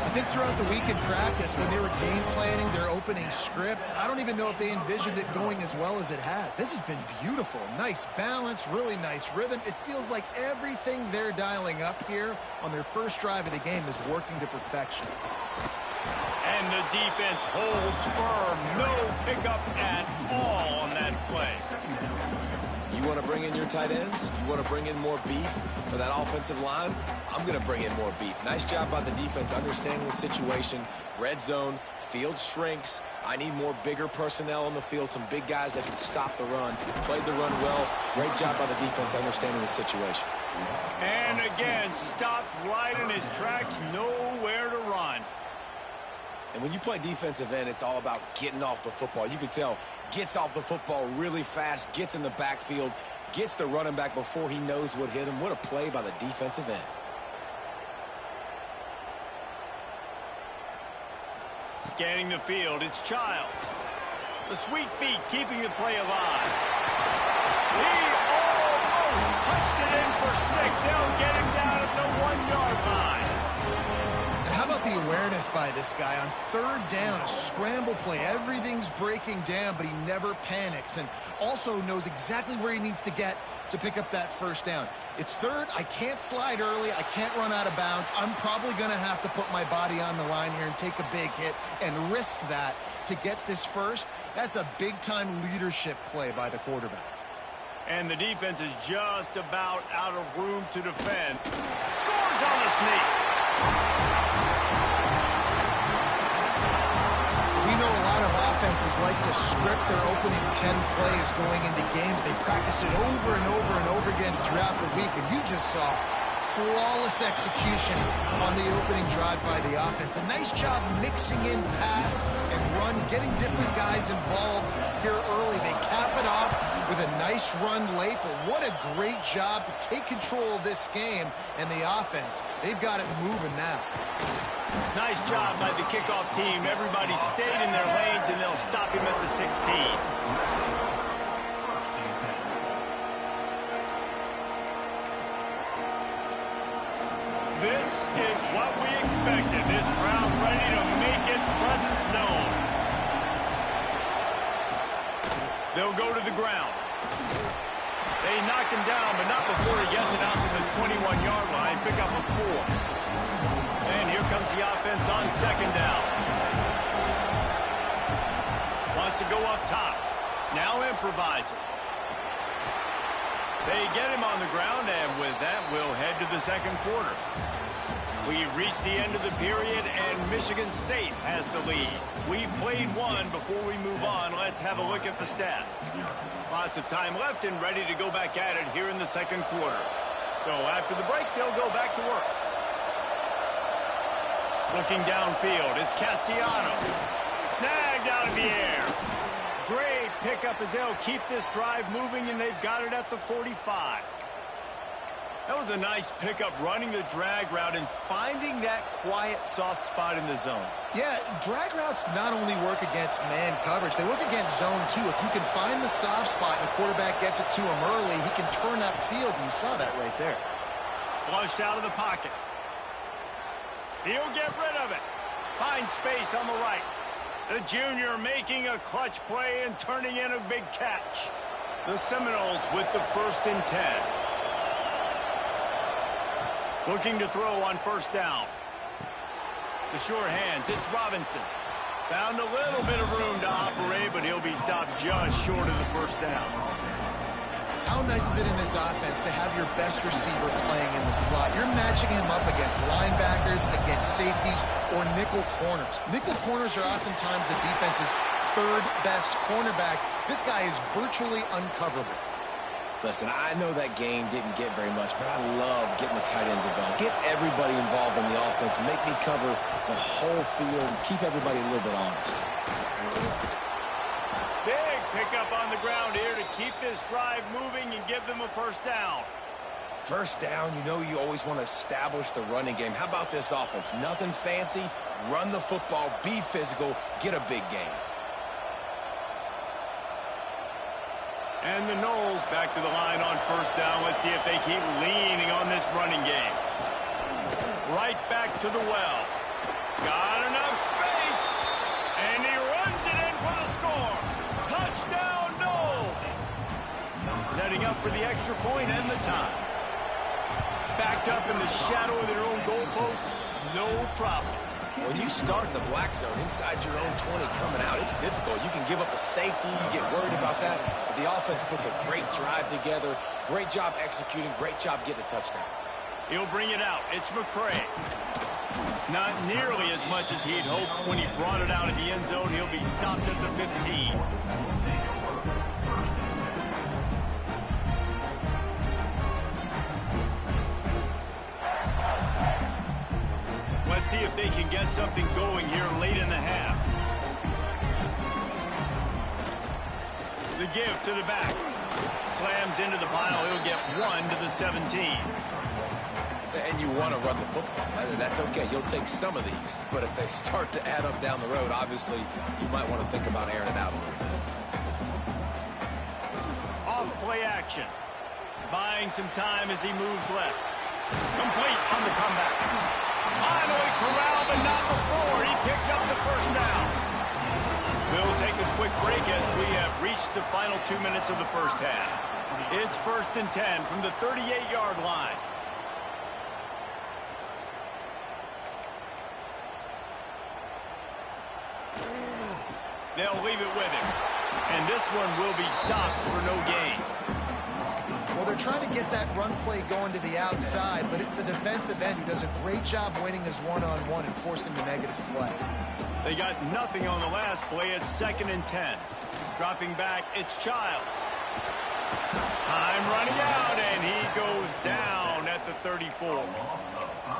I think throughout the week in practice, when they were game planning their opening script, I don't even know if they envisioned it going as well as it has. This has been beautiful. Nice balance, really nice rhythm. It feels like everything they're dialing up here on their first drive of the game is working to perfection. And the defense holds firm. No pickup at all on that play. You want to bring in your tight ends? You want to bring in more beef for that offensive line? I'm going to bring in more beef. Nice job by the defense understanding the situation. Red zone, field shrinks. I need more bigger personnel on the field, some big guys that can stop the run. Played the run well. Great job by the defense understanding the situation. And again, stopped right in his tracks. Nowhere to run. And when you play defensive end, it's all about getting off the football. You can tell, gets off the football really fast, gets in the backfield, gets the running back before he knows what hit him. What a play by the defensive end. Scanning the field, it's Child. The sweet feet keeping the play alive. He almost punched it in for 6. They'll get him down at the 1-yard line. How about the awareness by this guy on third down, a scramble play. Everything's breaking down, but he never panics and also knows exactly where he needs to get to pick up that first down. It's third. I can't slide early. I can't run out of bounds. I'm probably going to have to put my body on the line here and take a big hit and risk that to get this first. That's a big-time leadership play by the quarterback. And the defense is just about out of room to defend. Scores on the sneak. We know a lot of offenses like to script their opening 10 plays going into games. They practice it over and over and over again throughout the week, and you just saw flawless execution on the opening drive by the offense. A nice job mixing in pass and run, getting different guys involved here early. They cap it off with a nice run late, but what a great job to take control of this game and the offense. They've got it moving now. Nice job by the kickoff team. Everybody stayed in their lanes, and they'll stop him at the 16. This is what we expected. This crowd ready to make its presence known. They'll go to the ground. They knocked him down, but not before he gets it out to the 21-yard line. Pick up a 4. And here comes the offense on second down. Wants to go up top. Now improvising. They get him on the ground, and with that, we'll head to the second quarter. We've reached the end of the period, and Michigan State has the lead. We've played one. Before we move on, let's have a look at the stats. Lots of time left and ready to go back at it here in the second quarter. So after the break, they'll go back to work. Looking downfield, it's Castellanos. Snagged out of the air. Great pickup as they'll keep this drive moving, and they've got it at the 45. That was a nice pickup, running the drag route and finding that quiet, soft spot in the zone. Yeah, drag routes not only work against man coverage, they work against zone too. If you can find the soft spot and the quarterback gets it to him early, he can turn upfield, and you saw that right there. Flushed out of the pocket. He'll get rid of it. Finds space on the right. The junior making a clutch play and turning in a big catch. The Seminoles with the 1st and 10. Looking to throw on first down. The sure hands, it's Robinson. Found a little bit of room to operate, but he'll be stopped just short of the first down. How nice is it in this offense to have your best receiver playing in the slot? You're matching him up against linebackers, against safeties, or nickel corners. Nickel corners are oftentimes the defense's third best cornerback. This guy is virtually uncoverable. Listen, I know that game didn't get very much, but I love getting the tight ends involved. Get everybody involved in the offense. Make me cover the whole field. Keep everybody a little bit honest. Big Pick up on the ground here to keep this drive moving and give them a first down. First down, you know you always want to establish the running game. How about this offense? Nothing fancy. Run the football, be physical, get a big gain. And the Knowles back to the line on first down. Let's see if they keep leaning on this running game. Right back to the well. Got enough space. And he runs it in for the score. Touchdown, Knowles. Setting up for the extra point and the tie. Backed up in the shadow of their own goalpost, no problem. When you start in the black zone inside your own 20 coming out, it's difficult. You can give up a safety. You get worried about that. But the offense puts a great drive together. Great job executing. Great job getting a touchdown. He'll bring it out. It's McCray. Not nearly as much as he'd hoped when he brought it out in the end zone. He'll be stopped at the 15. Let's see if they can get something going here late in the half. The give to the back. Slams into the pile. He'll get 1 to the 17. And you want to run the football. That's okay. You'll take some of these. But if they start to add up down the road, obviously, you might want to think about airing it out a little bit. Off play action. Buying some time as he moves left. Complete on the comeback. Finally corralled, but not before. He picks up the first down. We'll take a quick break as we have reached the final 2 minutes of the first half. It's 1st and 10 from the 38-yard line. They'll leave it with him. And this one will be stopped for no gain. Well, they're trying to get that run play going to the outside, but it's the defensive end who does a great job winning his one-on-one and forcing the negative play. They got nothing on the last play. It's 2nd and 10. Dropping back, it's Childs. Time running out, and he goes down at the 34.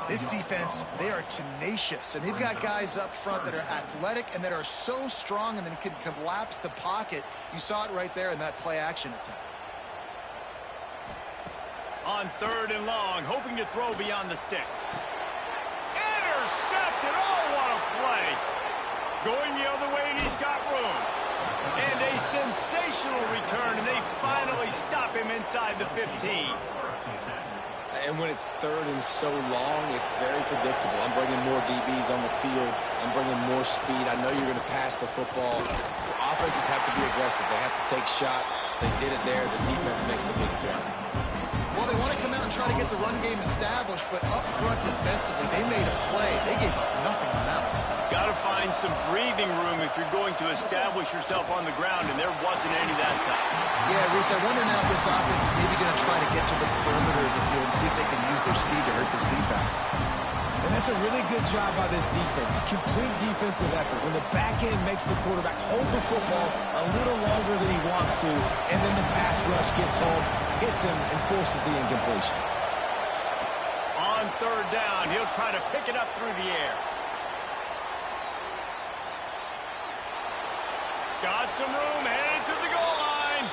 This defense, they are tenacious, and they've got guys up front that are athletic and that are so strong and then can collapse the pocket. You saw it right there in that play-action attempt. On 3rd and long, hoping to throw beyond the sticks. Intercepted! Oh, what a play! Going the other way, and he's got room. And a sensational return, and they finally stop him inside the 15. And when it's 3rd and so long, it's very predictable. I'm bringing more DBs on the field. I'm bringing more speed. I know you're going to pass the football. Offenses have to be aggressive. They have to take shots. They did it there. The defense makes the big play. Well, they want to come out and try to get the run game established, but up front defensively, they made a play. They gave up nothing on that one. Got to find some breathing room if you're going to establish yourself on the ground, and there wasn't any that time. Yeah, Reese, I wonder now if this offense is maybe going to try to get to the perimeter of the field and see if they can use their speed to hurt this defense. And that's a really good job by this defense. Complete defensive effort. When the back end makes the quarterback hold the football a little longer than he wants to, and then the pass rush gets home, hits him, and forces the incompletion. On 3rd down, he'll try to pick it up through the air. Got some room, headed to the goal line.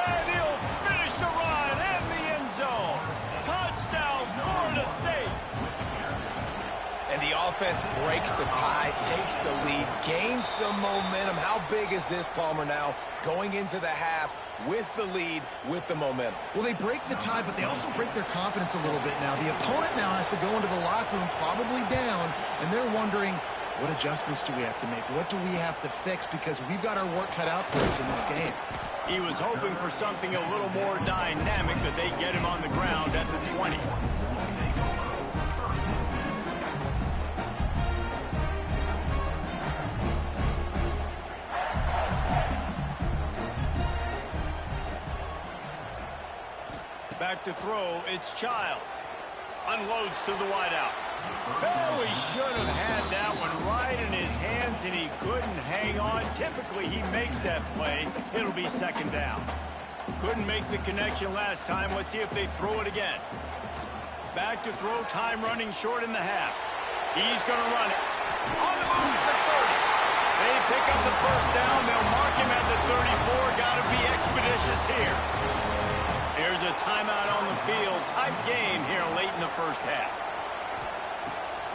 And he'll finish the run in the end zone. Touchdown, Florida State. And the offense breaks the tie, takes the lead, gains some momentum. How big is this, Palmer, now going into the half with the lead, with the momentum? Well, they break the tie, but they also break their confidence a little bit now. The opponent now has to go into the locker room probably down, and they're wondering, what adjustments do we have to make? What do we have to fix? Because we've got our work cut out for us in this game. He was hoping for something a little more dynamic, but they get him on the ground at the 20. Back to throw, it's Childs. Unloads to the wideout. Oh, he should have had that one right in his hands, and he couldn't hang on. Typically, he makes that play. It'll be 2nd down. Couldn't make the connection last time. Let's see if they throw it again. Back to throw, time running short in the half. He's going to run it. On the move at the 30. They pick up the first down. They'll mark him at the 34. Got to be expeditious here. Here's a timeout on the field. Tight game here late in the first half.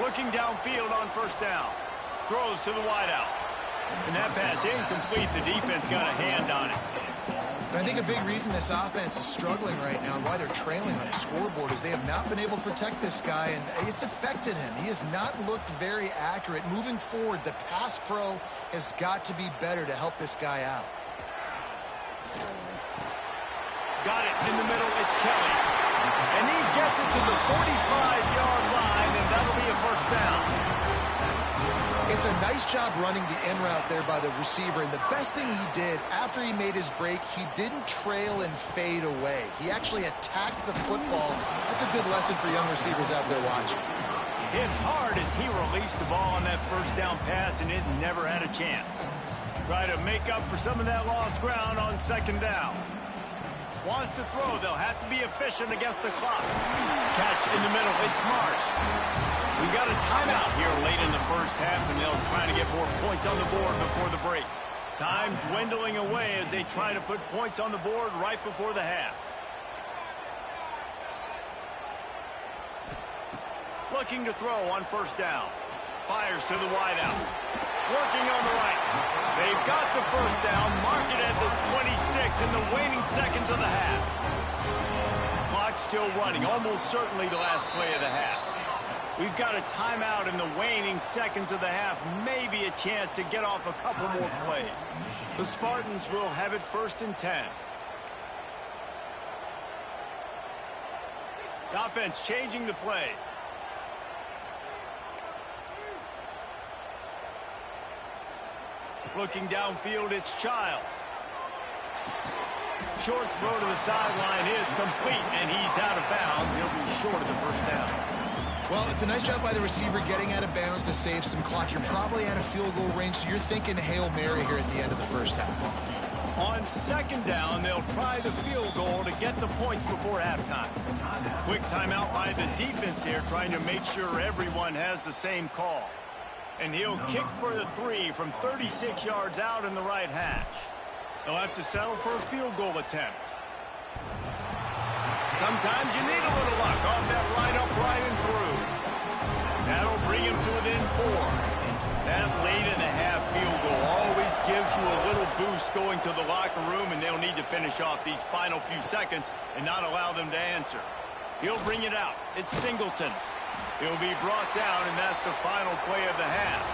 Looking downfield on first down. Throws to the wideout. And that pass incomplete. The defense got a hand on it. And I think a big reason this offense is struggling right now and why they're trailing on the scoreboard is they have not been able to protect this guy, and it's affected him. He has not looked very accurate. Moving forward, the pass pro has got to be better to help this guy out. Got it in the middle. It's Kelly. And he gets it to the 45-yard line, and that'll be a first down. It's a nice job running the in route there by the receiver, and the best thing he did after he made his break, he didn't trail and fade away. He actually attacked the football. That's a good lesson for young receivers out there watching. Hit hard as he released the ball on that first down pass, and it never had a chance. Try to make up for some of that lost ground on second down. Wants to throw. They'll have to be efficient against the clock. Catch in the middle. It's Marsh. We got a timeout here late in the first half, and they'll try to get more points on the board before the break. Time dwindling away as they try to put points on the board right before the half. Looking to throw on first down. Fires to the wideout. Working on the right. They've got the first down. Mark it at the 26 in the waning seconds of the half. Clock still running. Almost certainly the last play of the half. We've got a timeout in the waning seconds of the half. Maybe a chance to get off a couple more plays. The Spartans will have it 1st and 10. The offense changing the play. Looking downfield, it's Childs. Short throw to the sideline is complete, and he's out of bounds. He'll be short of the first down. Well, it's a nice job by the receiver getting out of bounds to save some clock. You're probably out of field goal range, so you're thinking Hail Mary here at the end of the first half. On second down, they'll try the field goal to get the points before halftime. Quick timeout by the defense here, trying to make sure everyone has the same call. And he'll kick for the 3 from 36 yards out in the right hash. They'll have to settle for a field goal attempt. Sometimes you need a little luck off that right upright and through. That'll bring him to within 4. That late in the half field goal always gives you a little boost going to the locker room, and they'll need to finish off these final few seconds and not allow them to answer. He'll bring it out. It's Singleton. He'll be brought down, and that's the final play of the half.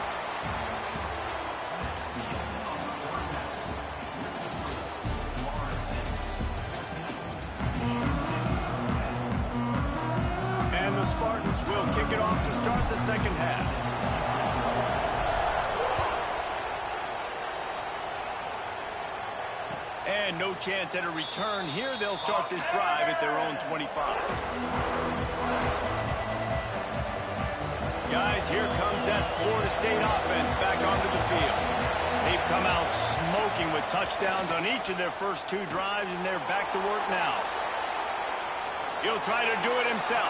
And the Spartans will kick it off to start the second half. And no chance at a return here. They'll start this drive at their own 25. Guys, here comes that Florida State offense back onto the field. They've come out smoking with touchdowns on each of their first 2 drives, and they're back to work now. He'll try to do it himself.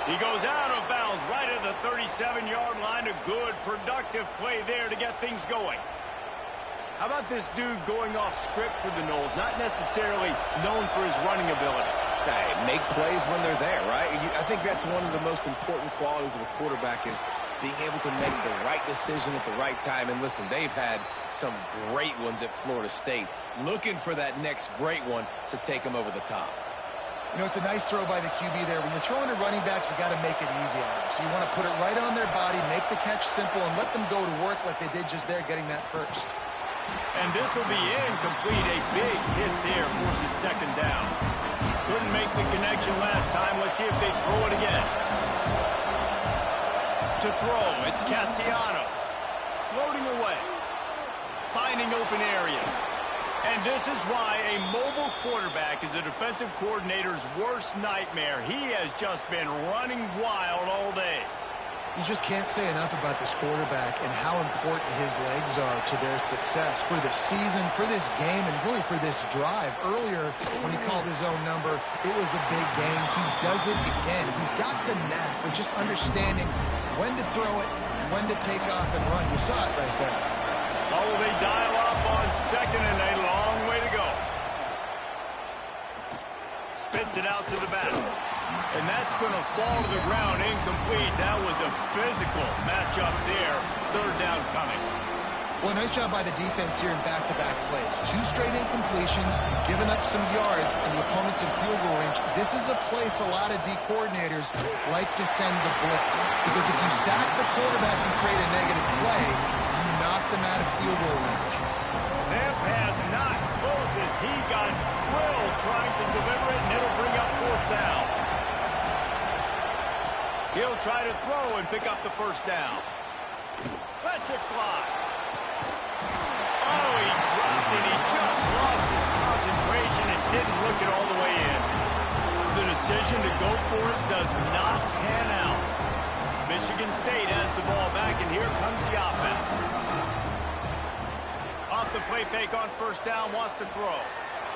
He goes out of bounds right at the 37-yard line. A good, productive play there to get things going. How about this dude going off script for the Noles? Not necessarily known for his running ability. Hey, make plays when they're there, right? I think that's one of the most important qualities of a quarterback is being able to make the right decision at the right time. And listen, they've had some great ones at Florida State. Looking for that next great one to take them over the top. You know, it's a nice throw by the QB there. When you're throwing to running backs, you got to make it easy on them. So you want to put it right on their body, make the catch simple, and let them go to work like they did just there, getting that first. And this will be incomplete. A big hit there forces second down. Couldn't make the connection last time. Let's see if they throw it again. To throw, it's Castellanos. Floating away. Finding open areas. And this is why a mobile quarterback is a defensive coordinator's worst nightmare. He has just been running wild all day. You just can't say enough about this quarterback and how important his legs are to their success for the season, for this game, and really for this drive. Earlier, when he called his own number, it was a big game. He does it again. He's got the knack for just understanding when to throw it, when to take off and run. You saw it right there. Oh, they dial up on second and a long way to go. spits it out to the back. And that's going to fall to the ground incomplete. That was a physical matchup there. Third down coming. Well, nice job by the defense here in back-to-back plays. 2 straight incompletions, giving up some yards, and the opponent's in field goal range. This is a place a lot of D coordinators like to send the blitz. Because if you sack the quarterback and create a negative play, you knock them out of field goal range. That pass not closes. He got drilled trying to deliver it, and it'll bring up fourth down. He'll try to throw and pick up the first down. Lets it fly. Oh, he dropped it. He just lost his concentration and didn't look it all the way in. The decision to go for it does not pan out. Michigan State has the ball back, and here comes the offense. Off the play fake on first down, wants to throw.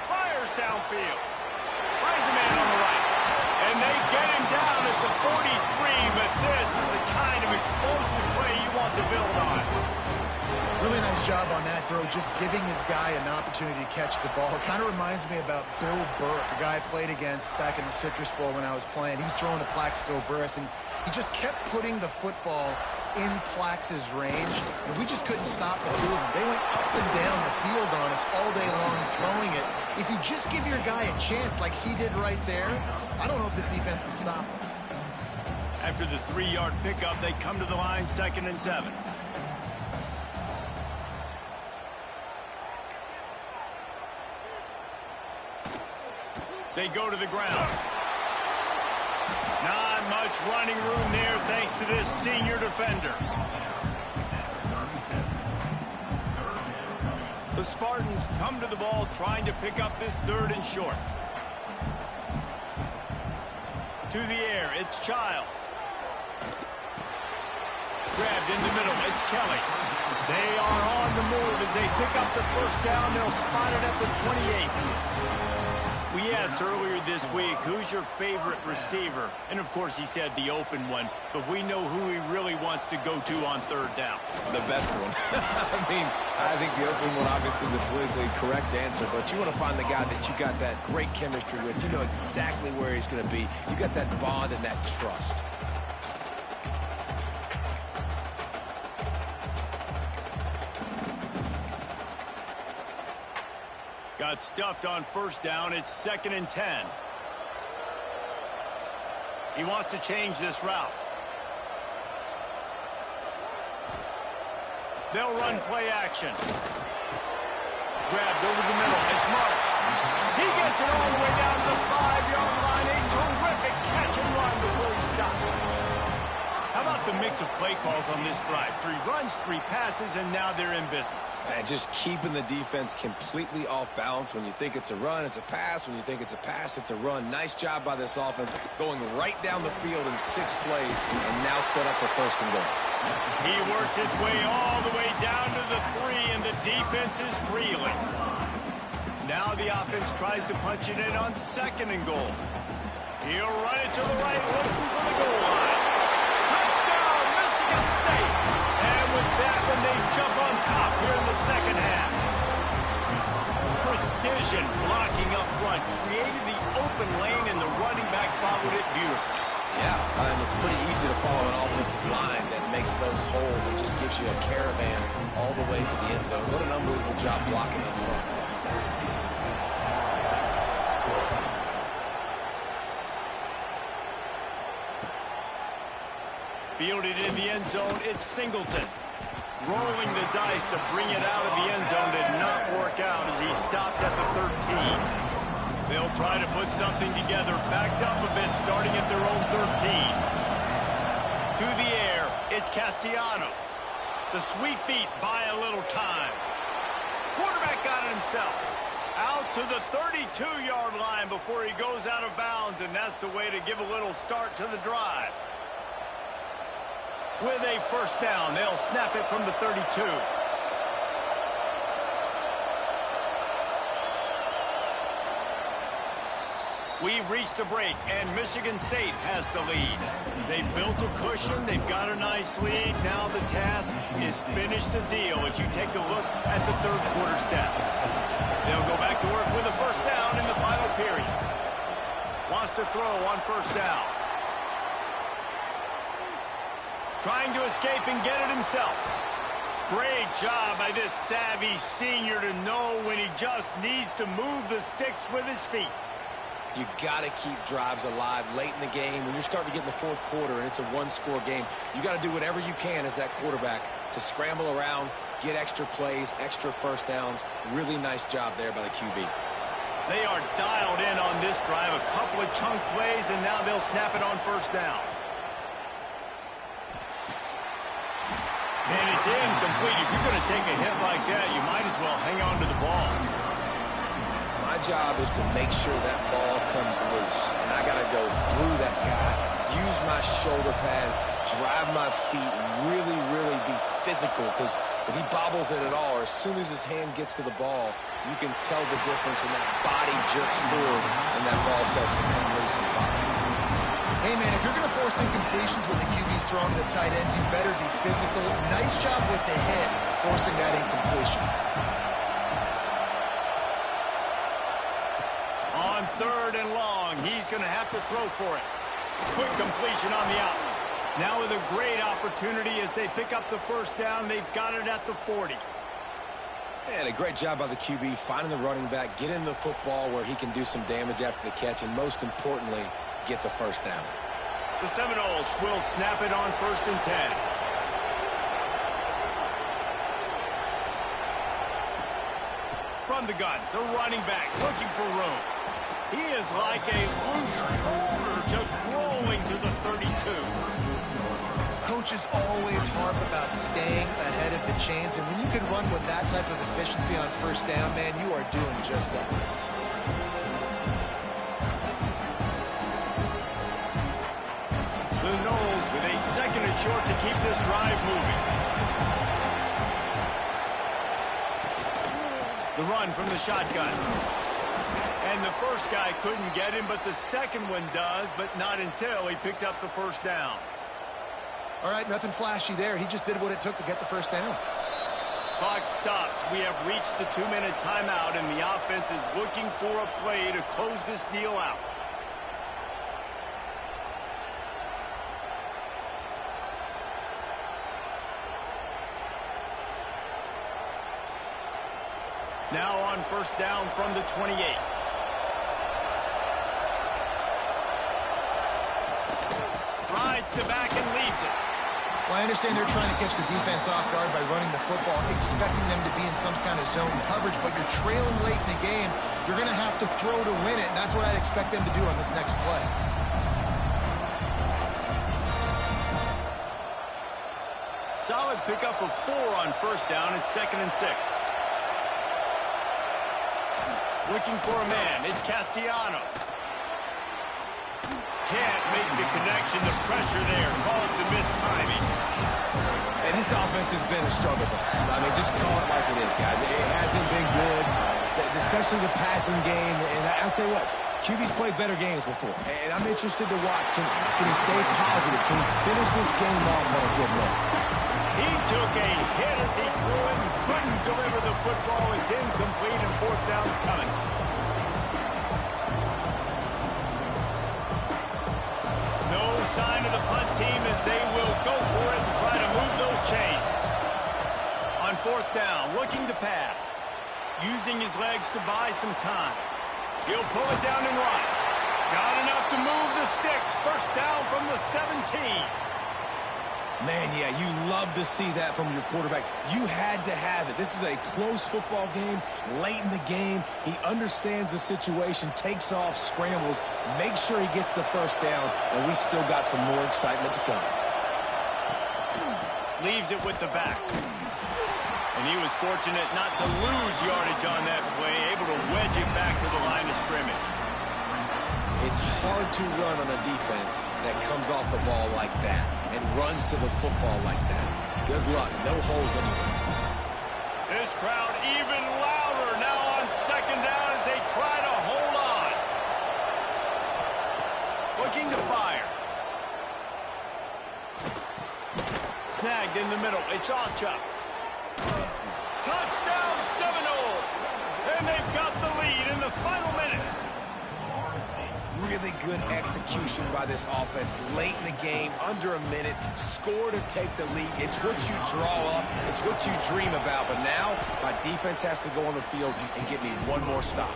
Fires downfield. Finds a man on the right. And they get him down at the 43, but this is the kind of explosive play you want to build on. Really nice job on that throw, just giving his guy an opportunity to catch the ball. It kind of reminds me about Bill Burke, a guy I played against back in the Citrus Bowl when I was playing. He was throwing to Plaxico Burress, and he just kept putting the football in Plax's range, and we just couldn't stop the two of them. They went up and down the field on us all day long throwing it. If you just give your guy a chance like he did right there, I don't know if this defense can stop him. After the 3-yard pickup, they come to the line, 2nd and 7. They go to the ground. Not much running room there thanks to this senior defender. The Spartans come to the ball trying to pick up this 3rd and short. To the air, it's Childs. Grabbed in the middle, it's Kelly. They are on the move as they pick up the first down. They'll spot it at the 28. We asked earlier this week, who's your favorite receiver? And, of course, he said the open one. But we know who he really wants to go to on 3rd down. The best one. I mean, I think the open one, obviously the politically correct answer. But you want to find the guy that you got that great chemistry with. You know exactly where he's going to be. You got that bond and that trust. Got stuffed on first down. It's 2nd and 10. He wants to change this route. They'll run play action. Grabbed over the middle. It's Marsh. He gets it all the way down to the 5-yard line. A terrific catch and run before he stops. How about the mix of play calls on this drive? 3 runs, 3 passes, and now they're in business. And just keeping the defense completely off balance. When you think it's a run, it's a pass. When you think it's a pass, it's a run. Nice job by this offense, going right down the field in 6 plays, and now set up for 1st and goal. He works his way all the way down to the 3, and the defense is reeling. Now the offense tries to punch it in on 2nd and goal. He'll run it to the right, looking for the goal line. Touchdown, Michigan State! And with that one, they jump on top here in the 2nd half. Precision blocking up front, created the open lane, and the running back followed it beautifully. Yeah, and it's pretty easy to follow an offensive line that makes those holes and just gives you a caravan all the way to the end zone. What an unbelievable job blocking up front. Fielded in the end zone, it's Singleton. Rolling the dice to bring it out of the end zone did not work out as he stopped at the 13. They'll try to put something together, backed up a bit, starting at their own 13. To the air, it's Castellanos. The sweet feet buy a little time. Quarterback got it himself. Out to the 32-yard line before he goes out of bounds, and that's the way to give a little start to the drive. With a first down, they'll snap it from the 32. We've reached a break, and Michigan State has the lead. They've built a cushion. They've got a nice lead. Now the task is finish the deal as you take a look at the 3rd quarter stats. They'll go back to work with a first down in the final period. Wants to throw on first down. Trying to escape and get it himself. Great job by this savvy senior to know when he just needs to move the sticks with his feet. You got to keep drives alive late in the game. When you're starting to get in the fourth quarter and it's a one-score game, you got to do whatever you can as that quarterback to scramble around, get extra plays, extra first downs. Really nice job there by the QB. They are dialed in on this drive. A couple of chunk plays, and now they'll snap it on first down. And it's incomplete. If you're going to take a hit like that, you might as well hang on to the ball. My job is to make sure that ball comes loose, and I got to go through that guy, use my shoulder pad, drive my feet, and really, really be physical, because if he bobbles it at all, or as soon as his hand gets to the ball, you can tell the difference when that body jerks forward and that ball starts to come loose and pop. Hey, man, if you're going to force incompletions when the QB's throwing to the tight end, you better be physical. Nice job with the hit, forcing that incompletion. On third and long, he's going to have to throw for it. Quick completion on the out. Now with a great opportunity as they pick up the first down, they've got it at the 40. And a great job by the QB, finding the running back, getting the football where he can do some damage after the catch, and most importantly, get the first down. The Seminoles will snap it on first and 10. From the gun, the running back looking for room. He is like a loose boulder just rolling to the 32. Coaches always harp about staying ahead of the chains, and when you can run with that type of efficiency on first down, man, you are doing just that. The Noles with a second and short to keep this drive moving. The run from the shotgun. And the first guy couldn't get him, but the second one does, but not until he picks up the first down. All right, nothing flashy there. He just did what it took to get the first down. Clock stops. We have reached the 2-minute timeout, and the offense is looking for a play to close this deal out. Now on first down from the 28. Rides to back and leaves it. Well, I understand they're trying to catch the defense off guard by running the football, expecting them to be in some kind of zone coverage, but you're trailing late in the game. You're going to have to throw to win it, and that's what I'd expect them to do on this next play. Solid pickup of 4 on first down. It's 2nd and 6. Looking for a man. It's Castellanos. Can't make the connection. The pressure there caused the missed timing. And this offense has been a struggle bus. I mean, just call it like it is, guys. It hasn't been good, especially the passing game. And I'll tell you what, QB's played better games before. And I'm interested to watch. Can he stay positive? Can he finish this game off on a good note? He took a hit as he threw it and couldn't deliver the football. It's incomplete and fourth down's coming. No sign of the punt team as they will go for it and try to move those chains. On fourth down, looking to pass. Using his legs to buy some time. He'll pull it down and run. Got enough to move the sticks. First down from the 17. Man, yeah, you love to see that from your quarterback. You had to have it. This is a close football game, late in the game. He understands the situation, takes off, scrambles, makes sure he gets the first down, and we still got some more excitement to come. Leaves it with the back. And he was fortunate not to lose yardage on that play, able to wedge it back to the line of scrimmage. It's hard to run on a defense that comes off the ball like that and runs to the football like that. Good luck. No holes anywhere. This crowd even louder now on second down as they try to hold on. Looking to fire. Snagged in the middle. It's Ocha. Touchdown Seminoles! And they've got the lead in the final minute. really good execution by this offense late in the game, under a minute, score to take the lead. It's what you draw up. It's what you dream about. But now my defense has to go on the field and get me one more stop.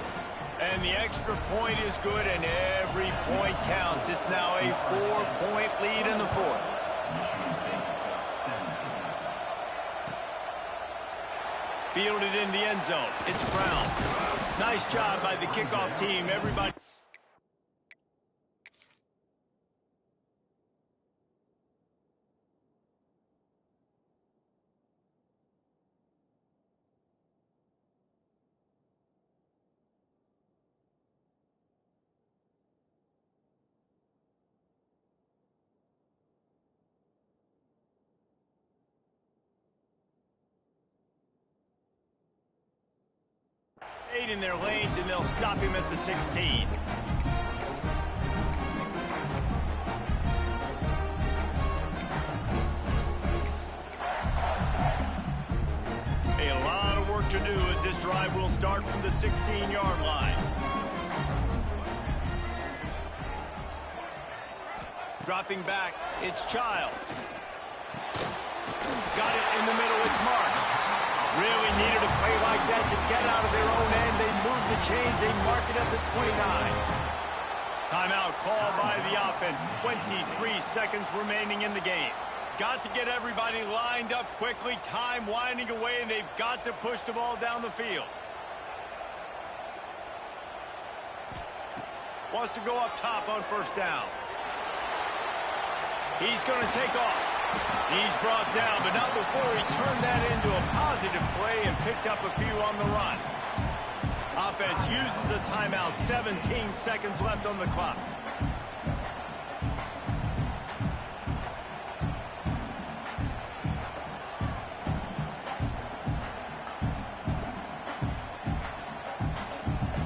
And the extra point is good, and every point counts. It's now a 4-point lead in the fourth. Fielded in the end zone. It's Brown. Nice job by the kickoff team. Everybody. In their lanes, and they'll stop him at the 16. A lot of work to do as this drive will start from the 16-yard line. Dropping back, it's Childs. Got it in the middle, it's Marsh. Really needed a play like that to get out of their own end. They move the chains. They mark it at the 29. Timeout called by the offense. 23 seconds remaining in the game. Got to get everybody lined up quickly. Time winding away, and they've got to push the ball down the field. Wants to go up top on first down. He's going to take off. He's brought down, but not before he turned that into a positive play and picked up a few on the run. Offense uses a timeout. 17 seconds left on the clock.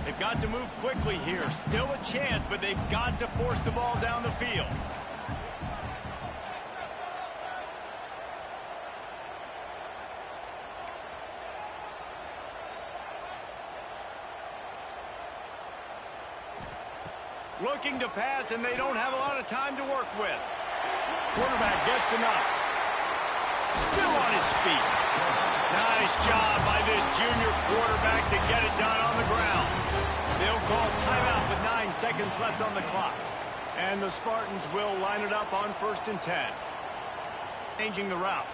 They've got to move quickly here. Still a chance, but they've got to force the ball down the field. Looking to pass, and they don't have a lot of time to work with. Quarterback gets enough. Still on his feet. Nice job by this junior quarterback to get it done on the ground. They'll call timeout with 9 seconds left on the clock. And the Spartans will line it up on 1st and 10. Changing the route.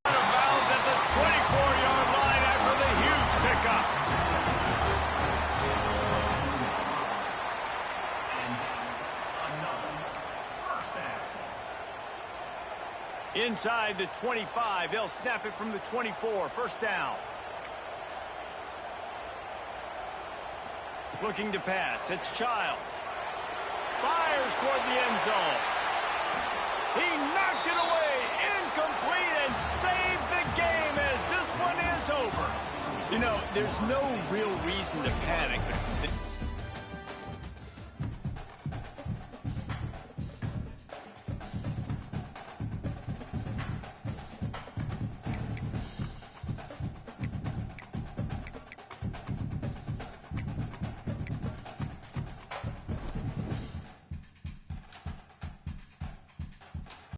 Out of bounds at the 24-yard line after the huge pickup. Inside the 25, they'll snap it from the 24. First down. Looking to pass. It's Childs. Fires toward the end zone. He knocked it away. Incomplete, and saved the game as this one is over. You know, there's no real reason to panic. But